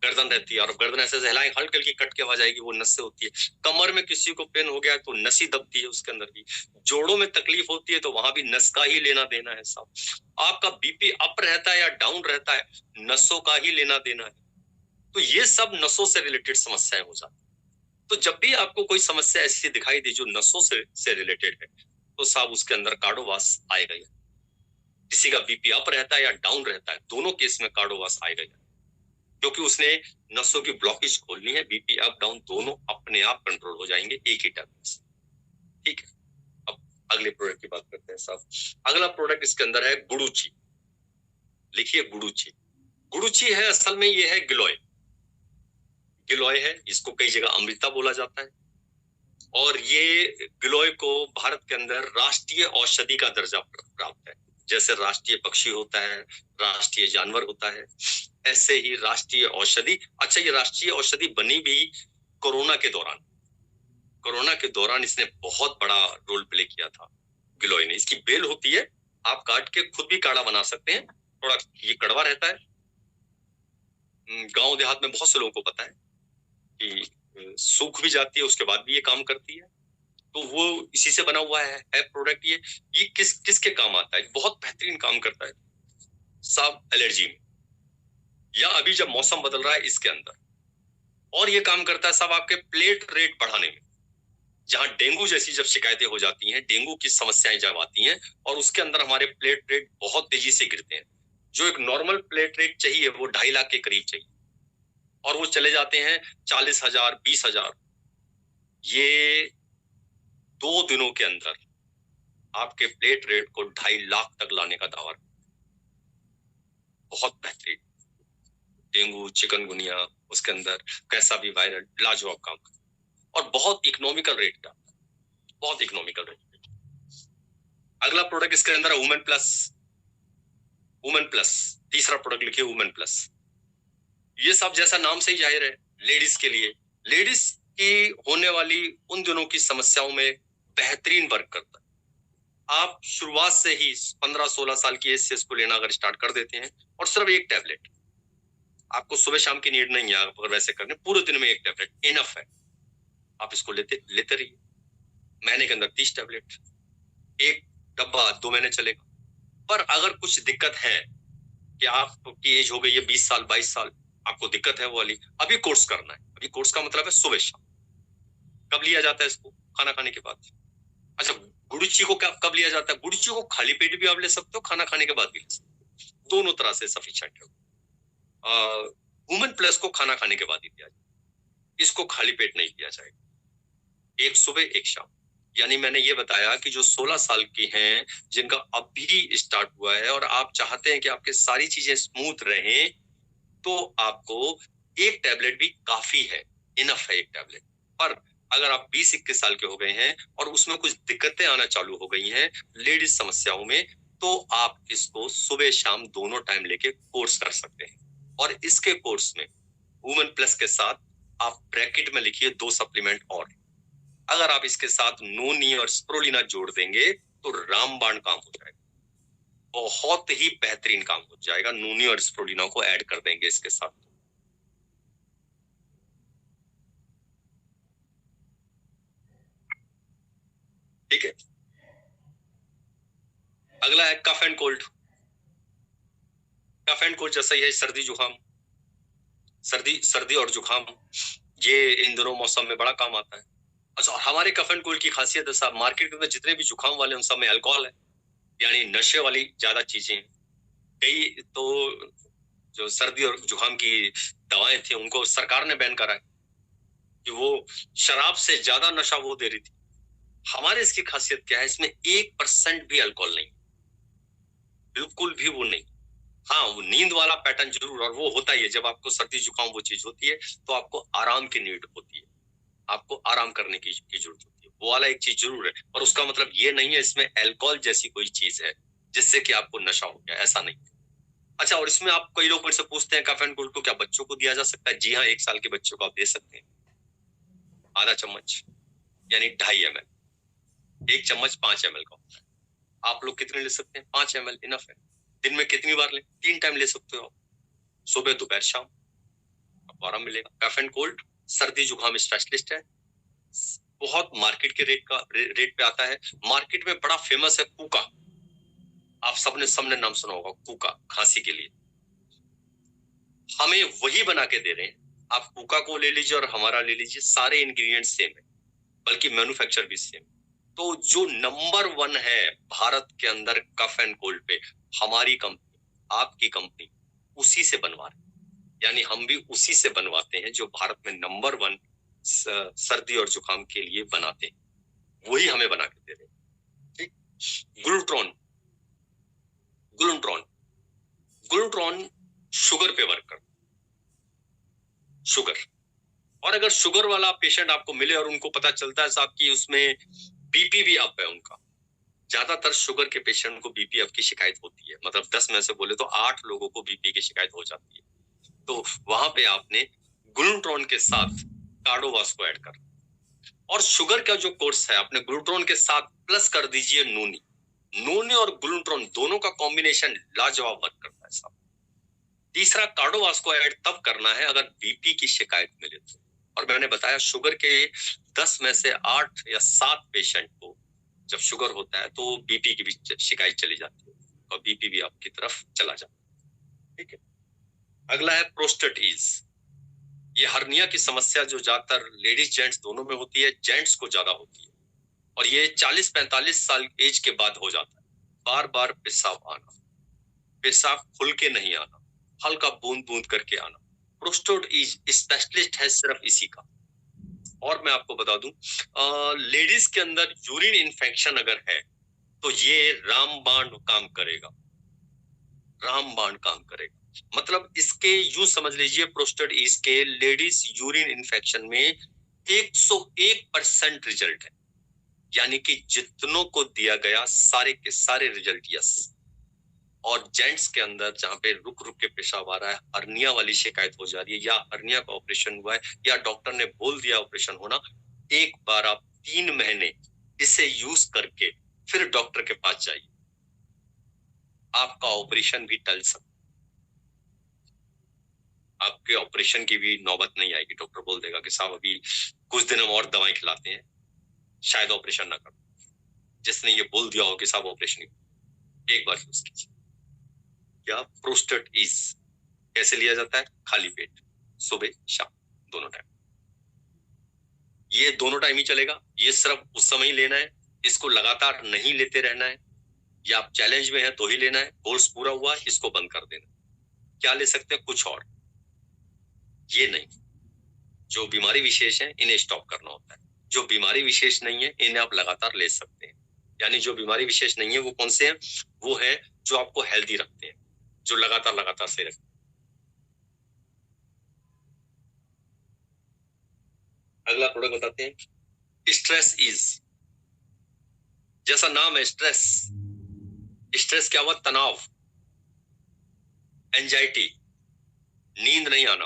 गर्दन रहती है और गर्दन ऐसे हिलाएं हल्की हल्की कट के आवाज आएगी, वो नस से होती है। कमर में किसी को पेन हो गया है तो नस ही दबती है उसके अंदर भी। जोड़ों में तकलीफ होती है तो वहां भी नस का ही लेना देना है साहब। आपका बीपी अप रहता है या डाउन रहता है, नसों का ही लेना देना है। तो ये सब नसों से रिलेटेड समस्याएं हो जाती है। तो जब भी आपको कोई समस्या ऐसी दिखाई दे जो नसों से रिलेटेड है, तो साहब उसके अंदर कार्डोवास आएगा ही। किसी का बीपी अप रहता है या डाउन रहता है, दोनों केस में कार्डोवास आएगा ही, क्योंकि उसने नसों की ब्लॉकेज खोलनी है। बीपी अप डाउन दोनों अपने आप कंट्रोल हो जाएंगे एक ही टैबलेट से। ठीक है, अब अगले प्रोडक्ट की बात करते हैं साहब। अगला प्रोडक्ट इसके अंदर है गुडुची। लिखिए गुडुची। गुडुची है असल में ये है गिलोय। गिलोय है, इसको कई जगह अमृता बोला जाता है, और ये गिलोय को भारत के अंदर राष्ट्रीय औषधि का दर्जा प्राप्त है। जैसे राष्ट्रीय पक्षी होता है, राष्ट्रीय जानवर होता है, ऐसे ही राष्ट्रीय औषधि। अच्छा, ये राष्ट्रीय औषधि बनी भी कोरोना के दौरान। कोरोना के दौरान इसने बहुत बड़ा रोल प्ले किया था गिलोय ने। इसकी बेल होती है, आप काट के खुद भी काढ़ा बना सकते हैं। थोड़ा ये कड़वा रहता है, गांव देहात में बहुत से लोगों को पता है कि सूख भी जाती है उसके बाद भी ये काम करती है। तो वो इसी से बना हुआ है प्रोडक्ट। ये किसके काम आता है? बहुत बेहतरीन काम करता है साहब एलर्जी में, या अभी जब मौसम बदल रहा है इसके अंदर। और ये काम करता है साहब आपके प्लेट रेट बढ़ाने में। जहां डेंगू जैसी जब शिकायतें हो जाती हैं, डेंगू की समस्याएं जब आती हैं और उसके अंदर हमारे प्लेट रेट बहुत तेजी से गिरते हैं, जो एक नॉर्मल प्लेट रेट चाहिए वो 2.5 लाख के करीब चाहिए, और वो चले जाते हैं 40,000, 20,000। ये 2 दिनों के अंदर आपके प्लेट रेट को 2.5 लाख तक लाने का दावा। बहुत बेहतरीन। डेंगू, चिकनगुनिया, उसके अंदर कैसा भी वायरल, लाजवाब काम और बहुत इकोनॉमिकल रेट का, बहुत इकोनॉमिकल रेट। अगला प्रोडक्ट इसके अंदर है वुमेन प्लस। वुमेन प्लस, तीसरा प्रोडक्ट लिखिए वुमेन प्लस। ये सब जैसा नाम से ही जाहिर है, लेडीज के लिए, लेडीज की होने वाली उन दिनों की समस्याओं में बेहतरीन वर्क करता है। आप शुरुआत से ही 15-16 साल की एज से इसको लेना अगर स्टार्ट कर देते हैं, और सिर्फ एक टैबलेट, आपको सुबह शाम की नीड नहीं है, आप अगर वैसे करने पूरे दिन में एक टैबलेट इनफ है। आप इसको लेते लेते रहिए। महीने के अंदर 30 टैबलेट, एक डब्बा 2 महीने चलेगा। पर अगर कुछ दिक्कत है कि आपकी एज हो गई है 20 साल 22 साल, आपको दिक्कत है वो वाली, अभी कोर्स करना है। अभी कोर्स का मतलब है सुबह शाम। कब लिया जाता है इसको? खाना खाने के बाद। अच्छा, गुड़ची को कब लिया जाता है? गुड़ची को खाली पेट भी आप ले सकते हो, खाना खाने के बाद भी ले सकते हो, दोनों तरह से सफिशिएंट है। वुमेन प्लस को खाना खाने के बाद ही दिया जाए, इसको खाली पेट नहीं दिया जाएगा। एक सुबह एक शाम। यानी मैंने ये बताया कि जो 16 साल की हैं, जिनका अभी स्टार्ट हुआ है और आप चाहते हैं कि आपके सारी चीजें स्मूथ रहें, तो आपको एक टैबलेट भी काफी है, इनफ है एक टैबलेट। पर अगर आप 20-21 साल के हो गए हैं और उसमें कुछ दिक्कतें आना चालू हो गई हैं लेडीज समस्याओं में, तो आप इसको सुबह शाम दोनों टाइम लेके कोर्स कर सकते हैं। और इसके कोर्स में वुमेन प्लस के साथ आप ब्रैकेट में लिखिए 2 सप्लीमेंट और। अगर आप इसके साथ नोनी और स्प्रोलिना जोड़ देंगे तो रामबाण काम हो जाएगा, बहुत ही बेहतरीन काम हो जाएगा। नोनी और स्प्रोलिना को ऐड कर देंगे इसके साथ। ठीक है। अगला है cough and cold. Cough and cold जैसा ही है, सर्दी जुकाम, सर्दी और जुकाम, ये इन दोनों मौसम में बड़ा काम आता है। अच्छा, हमारे कफ एंड कोल्ड की खासियत है साहब, मार्केट के अंदर जितने भी जुकाम वाले उन सब में अल्कोहल है, यानी नशे वाली ज्यादा चीजें। कई तो जो सर्दी और जुकाम की दवाएं थी उनको सरकार ने बैन करा है कि वो शराब से ज्यादा नशा वो दे रही थी। हमारे इसकी खासियत क्या है, इसमें 1% भी अल्कोहल नहीं, बिल्कुल भी वो नहीं। हाँ, वो नींद वाला पैटर्न जरूर, और वो होता ही है जब आपको सर्दी जुकाम वो चीज होती है तो आपको आराम की नीड होती है, आपको आराम करने की जरूरत होती है, वो वाला एक चीज जरूर है। पर उसका मतलब ये नहीं है इसमें अल्कोहल जैसी कोई चीज है जिससे कि आपको नशा हो गया, ऐसा नहीं। अच्छा, और इसमें आप कई लोग मुझसे पूछते हैं कफ एंड कोल्ड को क्या बच्चों को दिया जा सकता है? जी हाँ, 1 साल के बच्चों को आप दे सकते हैं, आधा चम्मच, यानी 2.5 ml। 1 चम्मच 5 ml का होता है। आप लोग कितने ले सकते हैं? 5 ml इनफ है। दिन में कितनी बार लें? 3 टाइम ले सकते हो, सुबह दोपहर शाम, आपको आराम मिलेगा। कफ एंड कोल्ड सर्दी जुकाम स्पेशलिस्ट है, बहुत मार्केट के रेट पे आता है। मार्केट में बड़ा फेमस है कूका, आप सबने नाम सुना होगा, कूका, खांसी के लिए। हमें वही बना के दे रहे हैं। आप कूका को ले लीजिए और हमारा ले लीजिए, सारे इंग्रेडिएंट सेम है, बल्कि मैन्युफैक्चर भी सेम। तो जो नंबर 1 है भारत के अंदर कफ एंड कोल्ड पे, हमारी कंपनी, आपकी कंपनी उसी से बनवा रही है। यानी हम भी उसी से बनवाते हैं जो भारत में नंबर 1 सर्दी और जुकाम के लिए बनाते हैं, वही हमें बना के दे रहे हैं। ठीक। ग्लूट्रॉन, ग्लूट्रॉन, ग्लूट्रॉन शुगर पे वर्क करता है, शुगर। और अगर शुगर वाला पेशेंट आपको मिले और उनको पता चलता है साहब कि उसमें बीपी भी अप है उनका, ज्यादातर शुगर के पेशेंट को बीपी अप की शिकायत होती है, मतलब 10 में से बोले तो 8 लोगों को बीपी की शिकायत हो जाती है। तो वहां पे आपने ग्लूट्रॉन के साथ कार्डोवास को ऐड कर, और शुगर का जो कोर्स है आपने ग्लूट्रॉन के साथ प्लस कर दीजिए नोनी। नोनी और ग्लूट्रॉन दोनों का कॉम्बिनेशन लाजवाब वर्क करता है साहब। तीसरा, कार्डोवास को ऐड तब करना है अगर बीपी की शिकायत मिले तो। और मैंने बताया शुगर के 10 में से 8 या 7 पेशेंट को जब शुगर होता है तो बीपी की भी शिकायत चली जाती है और बीपी भी आपकी तरफ चला जाता है। ठीक है। अगला है प्रोस्टेटिस। ये हर्निया की समस्या जो ज्यादातर लेडीज जेंट्स दोनों में होती है, जेंट्स को ज्यादा होती है, और ये 40-45 साल एज के बाद हो जाता है। बार बार पेशाब आना, पेशाब खुल के नहीं आना, हल्का बूंद बूंद करके आना, प्रोस्टेटिस स्पेशलिस्ट है सिर्फ इसी का। और मैं आपको बता दूं, लेडीज के अंदर यूरिन इन्फेक्शन अगर है तो ये रामबाण काम करेगा, रामबाण काम करेगा। मतलब इसके यूं समझ लीजिए, प्रोस्टेट ईज के लेडीज यूरिन इन्फेक्शन में 101% रिजल्ट है, यानी कि जितनों को दिया गया सारे के सारे रिजल्ट यस। और जेंट्स के अंदर जहां पे रुक रुक के पेशाब आ रहा है, हर्निया वाली शिकायत हो जा रही है, या हर्निया का ऑपरेशन हुआ है, या डॉक्टर ने बोल दिया ऑपरेशन होना, एक बार आप 3 महीने इसे यूज करके फिर डॉक्टर के पास जाइए, आपका ऑपरेशन भी टल सकता, आपके ऑपरेशन की भी नौबत नहीं आएगी। डॉक्टर बोल देगा कि साहब अभी कुछ दिन हम और दवाएं खिलाते हैं, शायद ऑपरेशन ना करो। जिसने ये बोल दिया हो कि साहब ऑपरेशन, एक बार यूज कीजिए। क्या प्रोस्टेट इज कैसे लिया जाता है? खाली पेट, सुबह शाम दोनों टाइम। ये दोनों टाइम ही चलेगा, ये सिर्फ उस समय ही लेना है, इसको लगातार नहीं लेते रहना है, या आप चैलेंज में है तो ही लेना है, कोर्स पूरा हुआ इसको बंद कर देना। क्या ले सकते हैं? कुछ और, ये नहीं। जो बीमारी विशेष है इन्हें स्टॉप करना होता है, जो बीमारी विशेष नहीं है इन्हें आप लगातार ले सकते हैं। यानी जो बीमारी विशेष नहीं है वो कौन से हैं? वो है जो आपको हेल्दी रखते हैं, जो लगातार लगातार से रखते हैं। अगला प्रोडक्ट बताते हैं, स्ट्रेस इज। जैसा नाम है स्ट्रेस, स्ट्रेस क्या हुआ? तनाव, एंजाइटी, नींद नहीं आना,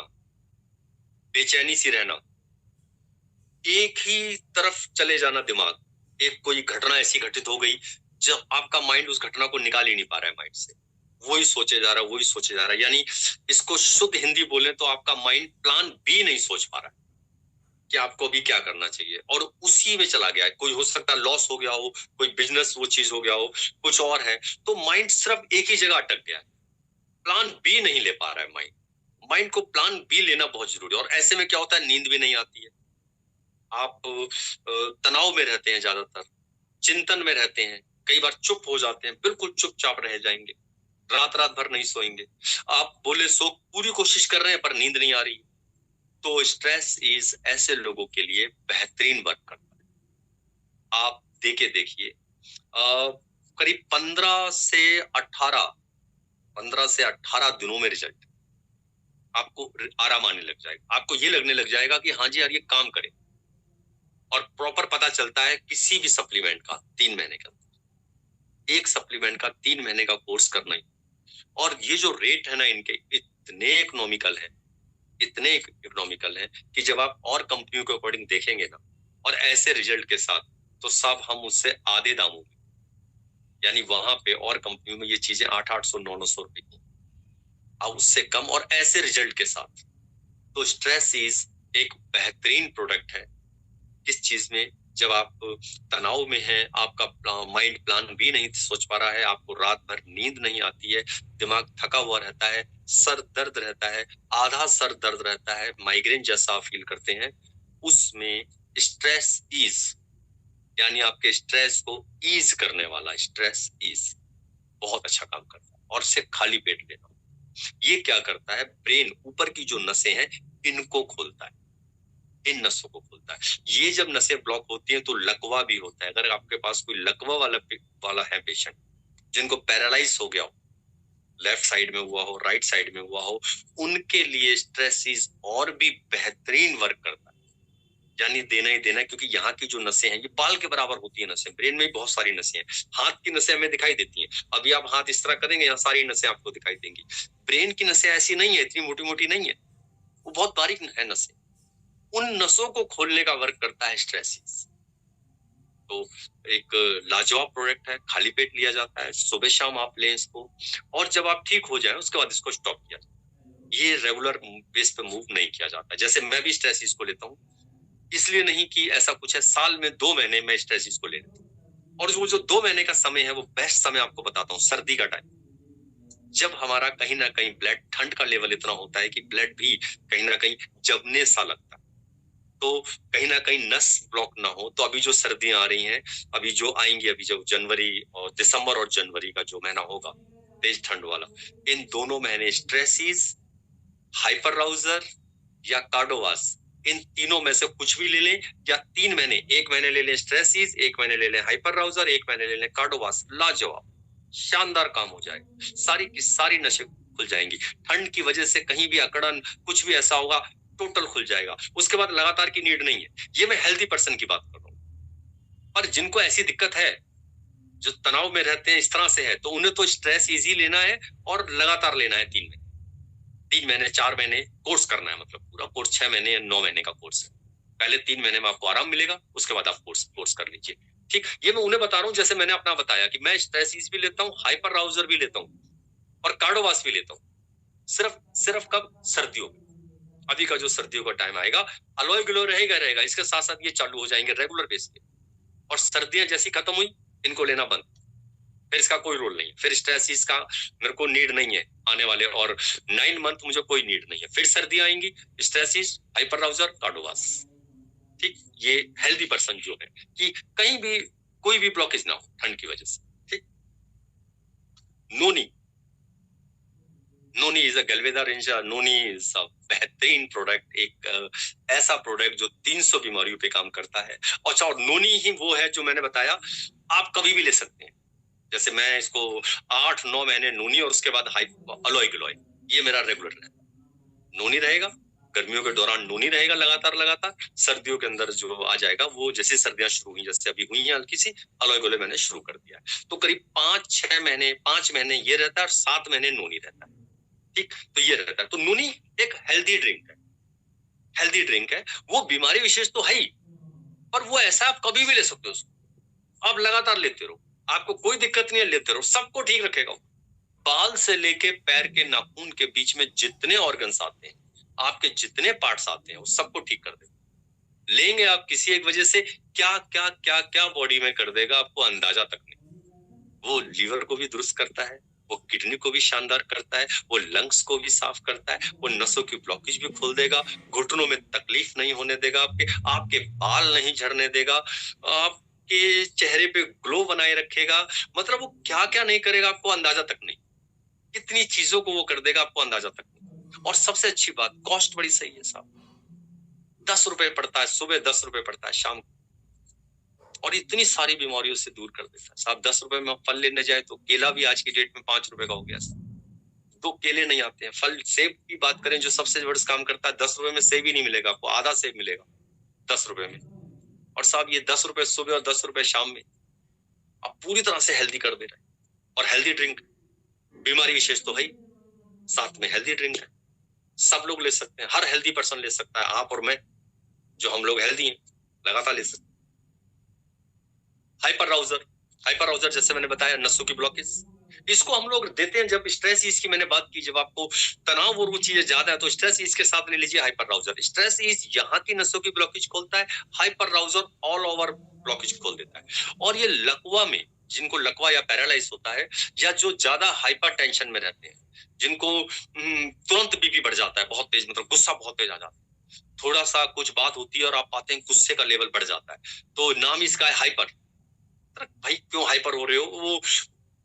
बेचैनी सी रहना, एक ही तरफ चले जाना दिमाग, एक कोई घटना ऐसी घटित हो गई जब आपका माइंड उस घटना को निकाल ही नहीं पा रहा है माइंड से, वही सोचे जा रहा है, वही सोचे जा रहा है। यानी इसको शुद्ध हिंदी बोले तो आपका माइंड प्लान बी नहीं सोच पा रहा है कि आपको अभी क्या करना चाहिए, और उसी में चला गया है। कोई हो सकता है लॉस हो गया हो, कोई बिजनेस वो चीज हो गया हो, कुछ और है, तो माइंड सिर्फ एक ही जगह अटक गया है, प्लान बी नहीं ले पा रहा है माइंड। माइंड को प्लान बी लेना बहुत जरूरी है। और ऐसे में क्या होता है? नींद भी नहीं आती है, आप तनाव में रहते हैं, ज्यादातर चिंतन में रहते हैं, कई बार चुप हो जाते हैं, बिल्कुल चुपचाप रह जाएंगे, रात रात भर नहीं सोएंगे, आप बोले सो पूरी कोशिश कर रहे हैं पर नींद नहीं आ रही। तो स्ट्रेस इज ऐसे लोगों के लिए बेहतरीन वर्क करता है। आप देखे देखिए, करीब 15 से 18 दिनों में रिजल्ट आपको आराम आने लग जाएगा। आपको ये लगने लग जाएगा कि हाँ जी यार ये काम करे, और प्रॉपर पता चलता है किसी भी सप्लीमेंट का 3 महीने का, एक सप्लीमेंट का 3 महीने का कोर्स करना ही। और ये जो रेट है ना इनके, इतने इकोनॉमिकल है, इतने इकोनॉमिकल है कि जब आप और कंपनियों के अकॉर्डिंग देखेंगे ना, और ऐसे रिजल्ट के साथ, तो सब हम उससे आधे दामों में, यानी वहां पे और कंपनियों में ये चीजें 800-900 रुपए की, और उससे कम और ऐसे रिजल्ट के साथ। तो स्ट्रेस इज एक बेहतरीन प्रोडक्ट है। किस चीज में? जब आप तनाव में हैं, आपका माइंड प्लान भी नहीं सोच पा रहा है, आपको रात भर नींद नहीं आती है, दिमाग थका हुआ रहता है, सर दर्द रहता है, आधा सर दर्द रहता है, माइग्रेन जैसा आप फील करते हैं, उसमें स्ट्रेस ईज, यानी आपके स्ट्रेस को ईज करने वाला स्ट्रेस ईज बहुत अच्छा काम करता है। और सिर्फ खाली पेट लेना, ये क्या करता है? ब्रेन ऊपर की जो नसें हैं इनको खोलता है, इन नसों को खोलता है। ये जब नसें ब्लॉक होती हैं तो लकवा भी होता है। अगर आपके पास कोई लकवा वाला है पेशेंट, जिनको पैरालाइज हो गया हो, लेफ्ट साइड में हुआ हो, राइट साइड में हुआ हो, उनके लिए स्ट्रेस और भी बेहतरीन वर्क करता है। यानी देना ही देना, क्योंकि यहाँ की जो नसें हैं ये बाल के बराबर होती है नसें। ब्रेन में भी बहुत सारी नसें हैं, हाथ की नसें हमें दिखाई देती हैं, अभी आप हाथ इस तरह करेंगे यहाँ सारी नसें आपको दिखाई देंगी। ब्रेन की नसें ऐसी नहीं है, इतनी मोटी मोटी नहीं है, वो बहुत बारीक है नसें, उन नसों को खोलने का वर्क करता है स्ट्रेसिस। तो एक लाजवाब प्रोडक्ट है, खाली पेट लिया जाता है, सुबह शाम आप लें इसको, और जब आप ठीक हो जाए उसके बाद इसको स्टॉप किया जाए। ये रेगुलर बेस पे मूव नहीं किया जाता। जैसे मैं भी स्ट्रेसिस को लेता हूँ, इसलिए नहीं कि ऐसा कुछ है, साल में 2 महीने मैं स्ट्रेसिस को ले लेता हूँ। और वो जो 2 महीने का समय है वो बेस्ट समय आपको बताता हूँ, सर्दी का टाइम, जब हमारा कहीं ना कहीं ब्लड, ठंड का लेवल इतना होता है कि ब्लड भी कहीं ना कहीं जमने सा लगता है, तो कहीं ना कहीं नस ब्लॉक ना हो। तो अभी जो सर्दियां आ रही हैं, अभी जो आएंगी, अभी जो जनवरी और दिसंबर और जनवरी का जो महीना होगा तेज ठंड वाला, इन दोनों महीने स्ट्रेसिस, हाइपरराउजर या कार्डोवास, इन तीनों में से कुछ भी ले लें, या 3 महीने, 1 महीने ले लें स्ट्रेस ईज, 1 महीने ले लें हाइपर अराउजल, 1 महीने ले लें कार्डोवास, लाजवाब, शानदार काम हो जाएगा, सारी की सारी नशे खुल जाएंगी। ठंड की वजह से कहीं भी अकड़न कुछ भी ऐसा होगा, टोटल खुल जाएगा। उसके बाद लगातार की नीड नहीं है। ये मैं हेल्दी पर्सन की बात कर रहा हूँ। पर जिनको ऐसी दिक्कत है, जो तनाव में रहते हैं, इस तरह से है, तो उन्हें तो स्ट्रेस इजी लेना है और लगातार लेना है। 3 महीने 4 महीने कोर्स करना है, मतलब पूरा कोर्स 6 महीने या 9 महीने का कोर्स है। पहले 3 महीने में आपको आराम मिलेगा, उसके बाद आप कोर्स कर लीजिए। ठीक, ये मैं उन्हें बता रहा हूँ जैसे मैंने अपना बताया कि मैं स्ट्रेस ईज भी लेता हूँ, हाइपर अराउजल भी लेता हूँ और कार्डोवास भी लेता हूँ। सिर्फ कब? सर्दियों में। अभी का जो सर्दियों का टाइम आएगा, अलोय ग्लो रहेगा, इसके साथ साथ ये चालू हो जाएंगे रेगुलर बेस पे। और सर्दियां जैसी खत्म हुई, इनको लेना बंद, फिर इसका कोई रोल नहीं है। फिर स्ट्रेस का मेरे को नीड नहीं है आने वाले, और 9 मंथ मुझे कोई नीड नहीं है। फिर सर्दियां आएंगी, स्ट्रेस, हाइपर अराउजल, कार्डोवास। ठीक, ये हेल्दी पर्सन जो है कि कहीं भी कोई भी ब्लॉकेज ना हो ठंड की वजह से। ठीक, नोनी इज अ गलवेदा रेंज। नोनी इज अ बेहतरीन प्रोडक्ट, एक ऐसा प्रोडक्ट जो 300 बीमारियों पे काम करता है। अच्छा, और नोनी ही वो है जो मैंने बताया, आप कभी भी ले सकते हैं। जैसे मैं इसको 8-9 महीने नोनी और उसके बाद अलोय गिलोय, ये मेरा रेगुलर है। नोनी रहेगा, गर्मियों के दौरान नोनी रहेगा लगातार। सर्दियों के अंदर जो आ जाएगा वो जैसे सर्दियां शुरू हुई, जैसे अभी हुई हैं हल्की सी, अलोय गोले मैंने शुरू कर दिया है। तो करीब 5 महीने ये रहता है और 7 महीने नोनी रहता है। ठीक, तो ये रहता है। तो नोनी एक हेल्दी ड्रिंक है। वो बीमारी विशेष तो है ही, पर वो ऐसा आप कभी भी ले सकते हो उसको, आप लगातार लेते रहो, आपको कोई दिक्कत नहीं है, लेते रहो, सबको ठीक रखेगा। बाल से लेके पैर के नाखून के बीच में जितने ऑर्गन्स आते हैं, आपके जितने पार्ट्स आते हैं, वो सबको ठीक कर देगा। लेंगे आप किसी एक वजह से, क्या क्या क्या क्या बॉडी में कर देगा, आपको अंदाजा तक नहीं। वो लीवर को भी दुरुस्त करता है, वो किडनी को भी शानदार करता है, वो लंग्स को भी साफ करता है, वो नसों की ब्लॉकेज भी खोल देगा, घुटनों में तकलीफ नहीं होने देगा, आपके बाल नहीं झड़ने देगा, आपके चेहरे पे ग्लो बनाए रखेगा। मतलब वो क्या क्या नहीं करेगा, आपको अंदाजा तक नहीं। कितनी चीजों को वो कर देगा, आपको अंदाजा तक नहीं। और सबसे अच्छी बात, कॉस्ट बड़ी सही है साहब। 10 रुपए पड़ता है सुबह, 10 रुपए पड़ता है शाम को, और इतनी सारी बीमारियों से दूर कर देता है साहब। 10 रुपए में फल लेने जाए तो केला भी आज की डेट में 5 रुपए का हो गया। 2 केले नहीं आते हैं। फल, सेब की बात करें जो सबसे जबरदस्त काम करता है, 10 रुपए में सेब ही नहीं मिलेगा आपको, आधा सेब मिलेगा 10 रुपए में। और साहब ये 10 रुपए सुबह और 10 रुपए शाम में आप पूरी तरह से हेल्दी कर दे रहे हैं। और हेल्दी ड्रिंक, बीमारी विशेष तो है ही, साथ में हेल्दी ड्रिंक है, सब लोग ले सकते हैं, हर हेल्दी पर्सन ले सकता है, आप और मैं जो हम लोग हेल्दी हैं लगातार ले सकते हैं। हाइपर अराउजल जैसे मैंने बताया, नसों की ब्लॉकेज, इसको हम लोग देते हैं जब स्ट्रेस ईज की मैंने बात की, जब आपको तनाव और वो चीजें ज्यादा है तो स्ट्रेस ईज के साथ ले लीजिए हाइपर अराउजल। स्ट्रेस ईज यहाँ की नसों की ब्लॉकेज खोलता है, hyper arousal all over blockage खोल देता है। और ये लकवा में, जिनको लकवा या पैरालाइज होता है, या जो ज्यादा हाइपर टेंशन में रहते हैं, जिनको तुरंत बीपी बढ़ जाता है, बहुत तेज, मतलब गुस्सा बहुत तेज आ जाता है, थोड़ा सा कुछ बात होती है और आप पाते हैं गुस्से का लेवल बढ़ जाता है, तो नाम इसका है हाइपर। भाई क्यों हाइपर हो रहे हो? वो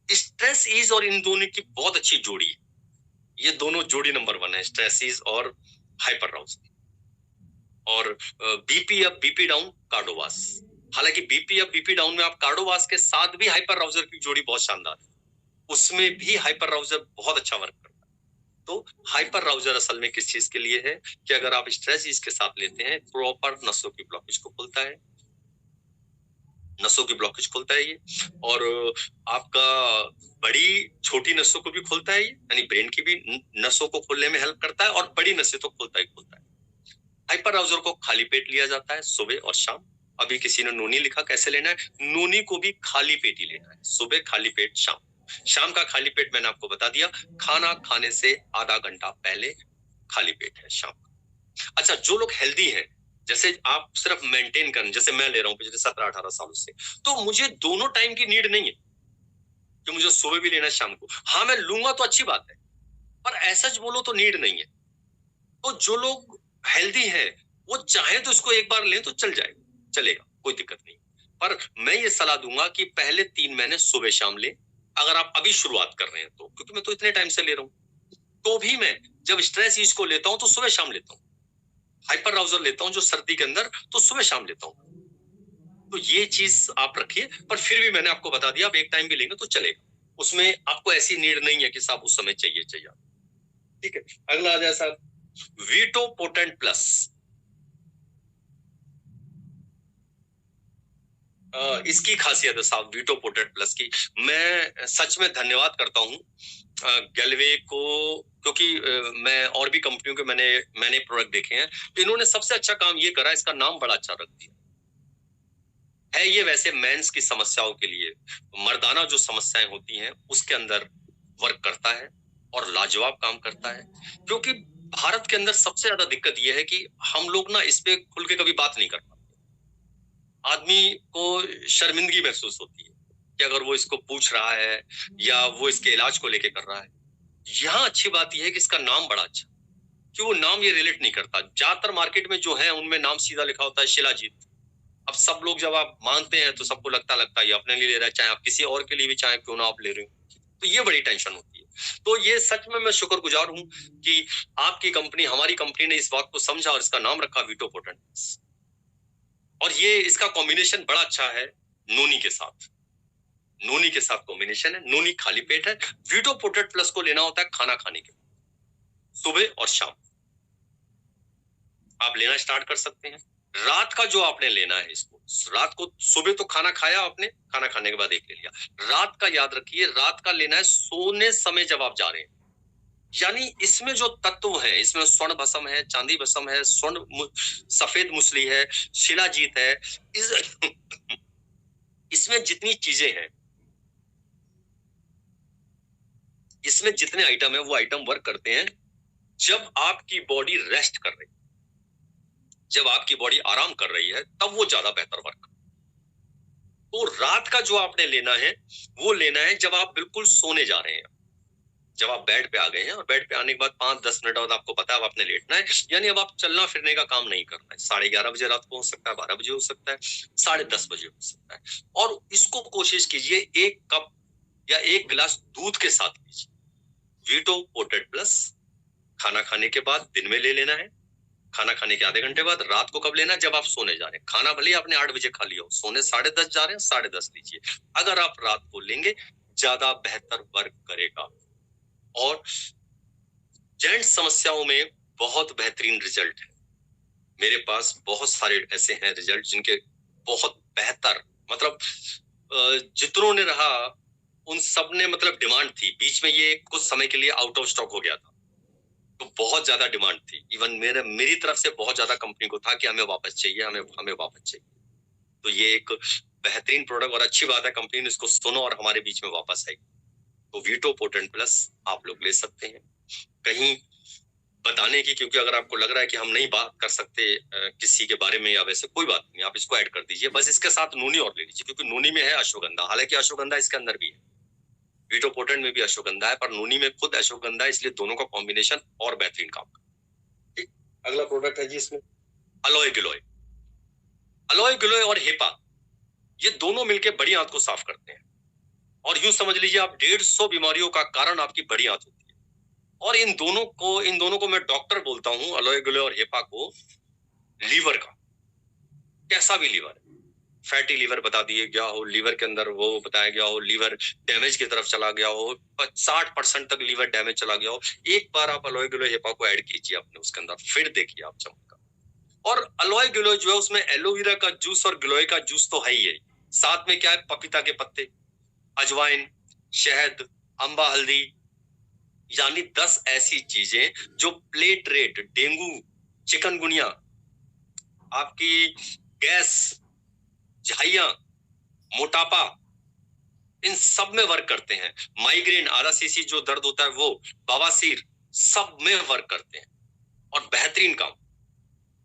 स्ट्रेस ईज और इन दोनों की बहुत अच्छी जोड़ी है। ये दोनों जोड़ी नंबर 1 है, स्ट्रेस ईज और हाइपर अराउजल। और बीपी अप बीपी डाउन, कार्डोवास। हालांकि बीपी अप बीपी डाउन में आप कार्डोवास के साथ भी हाइपर अराउजल की जोड़ी बहुत शानदार है, उसमें भी हाइपर अराउजल बहुत अच्छा वर्क करता है। तो हाइपर अराउजल असल में किस चीज के लिए है कि अगर आप स्ट्रेस ईज के साथ लेते हैं, प्रॉपर नसों की ब्लॉकेज को खोलता है, नसों की ब्लॉकेज खोलता है ये, और आपका बड़ी छोटी नसों को भी खोलता है ये, यानी ब्रेन की भी नसों को खोलने में हेल्प करता है, और बड़ी नसें तो खोलता है। हाइपर अराउजल को खाली पेट लिया जाता है सुबह और शाम। अभी किसी ने नोनी लिखा, कैसे लेना है? नोनी को भी खाली पेट ही लेना है, सुबह खाली पेट, शाम का खाली पेट मैंने आपको बता दिया, खाना खाने से आधा घंटा पहले खाली पेट है शाम का। अच्छा, जो लोग हेल्दी हैं, जैसे आप सिर्फ मेंटेन करना, जैसे मैं ले रहा हूँ पिछले 17-18 सालों से, तो मुझे दोनों टाइम की नीड नहीं है कि मुझे सुबह भी लेना है शाम को। हाँ, मैं लूंगा तो अच्छी बात है, पर ऐसा बोलो तो नीड नहीं है। तो जो लोग हेल्दी है, वो चाहे तो इसको एक बार लें तो चलेगा, कोई दिक्कत नहीं। पर मैं ये सलाह दूंगा कि पहले 3 महीने सुबह शाम ले, अगर आप अभी शुरुआत कर रहे हैं तो, क्योंकि मैं तो इतने टाइम से ले रहा हूँ। तो भी मैं जब स्ट्रेस इसको लेता हूँ तो सुबह शाम लेता हूँ, हाइपर राउजर लेता हूँ जो सर्दी के अंदर, तो सुबह शाम लेता हूँ। तो ये चीज आप रखिए, पर फिर भी मैंने आपको बता दिया, आप एक टाइम भी लेंगे तो चलेगा, उसमें आपको ऐसी नीड नहीं है कि साहब उस समय चाहिए चाहिए। ठीक है, अगला आ जाए साहब वीटो पोटेंट प्लस। इसकी खासियत है साहब वीटो पोटेंट प्लस की, मैं सच में धन्यवाद करता हूँ गैलवे को, क्योंकि मैं और भी कंपनियों के मैंने प्रोडक्ट देखे हैं, तो इन्होंने सबसे अच्छा काम ये करा, इसका नाम बड़ा अच्छा रख दिया है। ये वैसे मेंस की समस्याओं के लिए, मर्दाना जो समस्याएं होती हैं उसके अंदर वर्क करता है और लाजवाब काम करता है। क्योंकि भारत के अंदर सबसे ज्यादा दिक्कत ये है कि हम लोग ना इस पे खुल के कभी बात नहीं कर पाते। आदमी को शर्मिंदगी महसूस होती है कि अगर वो इसको पूछ रहा है या वो इसके इलाज को लेके कर रहा है। यहाँ अच्छी बात यह है कि इसका नाम बड़ा अच्छा, कि वो नाम ये रिलेट नहीं करता। ज्यादातर मार्केट में जो है उनमें नाम सीधा लिखा होता है शिलाजीत। अब सब लोग जब आप मानते हैं तो सबको लगता है ये अपने लिए ले रहा है, चाहे आप किसी और के लिए भी चाहे क्यों ना आप ले रहे हो, तो ये बड़ी टेंशन होती है। तो ये सच में मैं शुक्रगुजार हूं कि आपकी कंपनी, हमारी कंपनी ने इस बात को समझा और इसका नाम रखा वीटो पोटेंट। और ये इसका कॉम्बिनेशन बड़ा अच्छा है नोनी के साथ। नोनी के साथ कॉम्बिनेशन है, नोनी खाली पेट है। वीटो पोटेट प्लस को लेना होता है खाना खाने के सुबह और शाम, आप लेना स्टार्ट कर सकते हैं। रात का जो आपने लेना है इसको, रात को, सुबह तो खाना खाया आपने, खाना खाने के बाद एक ले लिया, रात का याद रखिए, रात का लेना है सोने समय जब आप जा रहे हैं। यानी इसमें जो तत्व है, इसमें स्वर्ण भस्म है, चांदी भस्म है, सफेद मुसली है, शिलाजीत है, इसमें जितनी चीजें हैं, इसमें जितने आइटम है वो आइटम वर्क करते हैं जब आपकी बॉडी रेस्ट कर रही है, जब आपकी बॉडी आराम कर रही है तब वो ज्यादा बेहतर वर्क। तो रात का जो आपने लेना है वो लेना है जब आप बिल्कुल सोने जा रहे हैं, जब आप बेड पे आ गए हैं और बेड पे आने के बाद 5-10 मिनट बाद आपको पता है अब आपने लेटना है, यानी अब आप चलना फिरने का काम नहीं करना है। 11:30 बजे रात को हो सकता है, 12 बजे हो सकता है, 10:30 बजे हो सकता है। और इसको कोशिश कीजिए 1 कप या 1 गिलास दूध के साथ लीजिए। वीटो पोटेट प्लस खाना खाने के बाद दिन में ले लेना है, खाना खाने के आधे घंटे बाद। रात को कब लेना है? जब आप सोने जा रहे हैं। खाना भले आपने 8 बजे खा लिया हो, सोने 10:30 जा रहे हैं, 10:30 लीजिए। अगर आप रात को लेंगे ज्यादा बेहतर वर्क करेगा। और जेंट्स समस्याओं में बहुत बेहतरीन रिजल्ट है। मेरे पास बहुत सारे ऐसे हैं रिजल्ट जिनके बहुत बेहतर, मतलब जितनों ने रहा उन सब ने, मतलब डिमांड थी बीच में, ये कुछ समय के लिए आउट ऑफ स्टॉक हो गया था, तो बहुत ज्यादा डिमांड थी। इवन मेरी तरफ से बहुत ज्यादा कंपनी को था कि हमें वापस चाहिए, हमें वापस चाहिए। तो ये एक बेहतरीन प्रोडक्ट और अच्छी बात है कंपनी ने इसको सुनो और हमारे बीच में वापस आई। तो वीटो पोटेंट प्लस आप लोग ले सकते हैं। कहीं बताने की, क्योंकि अगर आपको लग रहा है कि हम नहीं बात कर सकते किसी के बारे में या वैसे, कोई बात नहीं, आप इसको ऐड कर दीजिए। बस इसके साथ नूनी और ले लीजिए, क्योंकि नूनी में है अश्वगंधा। हालांकि अश्वगंधा इसके अंदर भी है, वीटो पोटेंट में भी अश्वगंधा है, पर नूनी में खुद अश्वगंधा है, इसलिए दोनों का कॉम्बिनेशन और बेहतरीन काम करता है। ठीक, अगला प्रोडक्ट है जी इसमें अलोय गिलोय। अलोय गिलोय और हेपा, ये दोनों मिलकर बड़ी आंत को साफ करते हैं। और यूं समझ लीजिए आप 150 बीमारियों का कारण आपकी बड़ी आंत होती है। और इन दोनों को मैं डॉक्टर बोलता हूं, अलोय गिलोय और हेपा को, लीवर का, कैसा भी लीवर, फैटी लीवर बता दिए गया हो, लीवर के अंदर वो बताया गया हो, लीवर डैमेज की तरफ चला गया हो, 60% तक लीवर डैमेज चला गया हो, एक बार आप अलोय गिलोय हेपा को ऐड कीजिए अपने उसके अंदर, फिर देखिए आप चमत्कार। और अलोय गिलोय जो है उसमें एलोवेरा का जूस और गिलोय का जूस तो है ही है, साथ में क्या है, पपीता के पत्ते, अजवाइन, शहद, अम्बा हल्दी, यानी 10 ऐसी चीजें जो प्लेट रेट, डेंगू, चिकनगुनिया, आपकी गैस, झाइया, मोटापा, इन सब में वर्क करते हैं। माइग्रेन, आधा सीसी जो दर्द होता है वो, बवासीर, सब में वर्क करते हैं और बेहतरीन काम।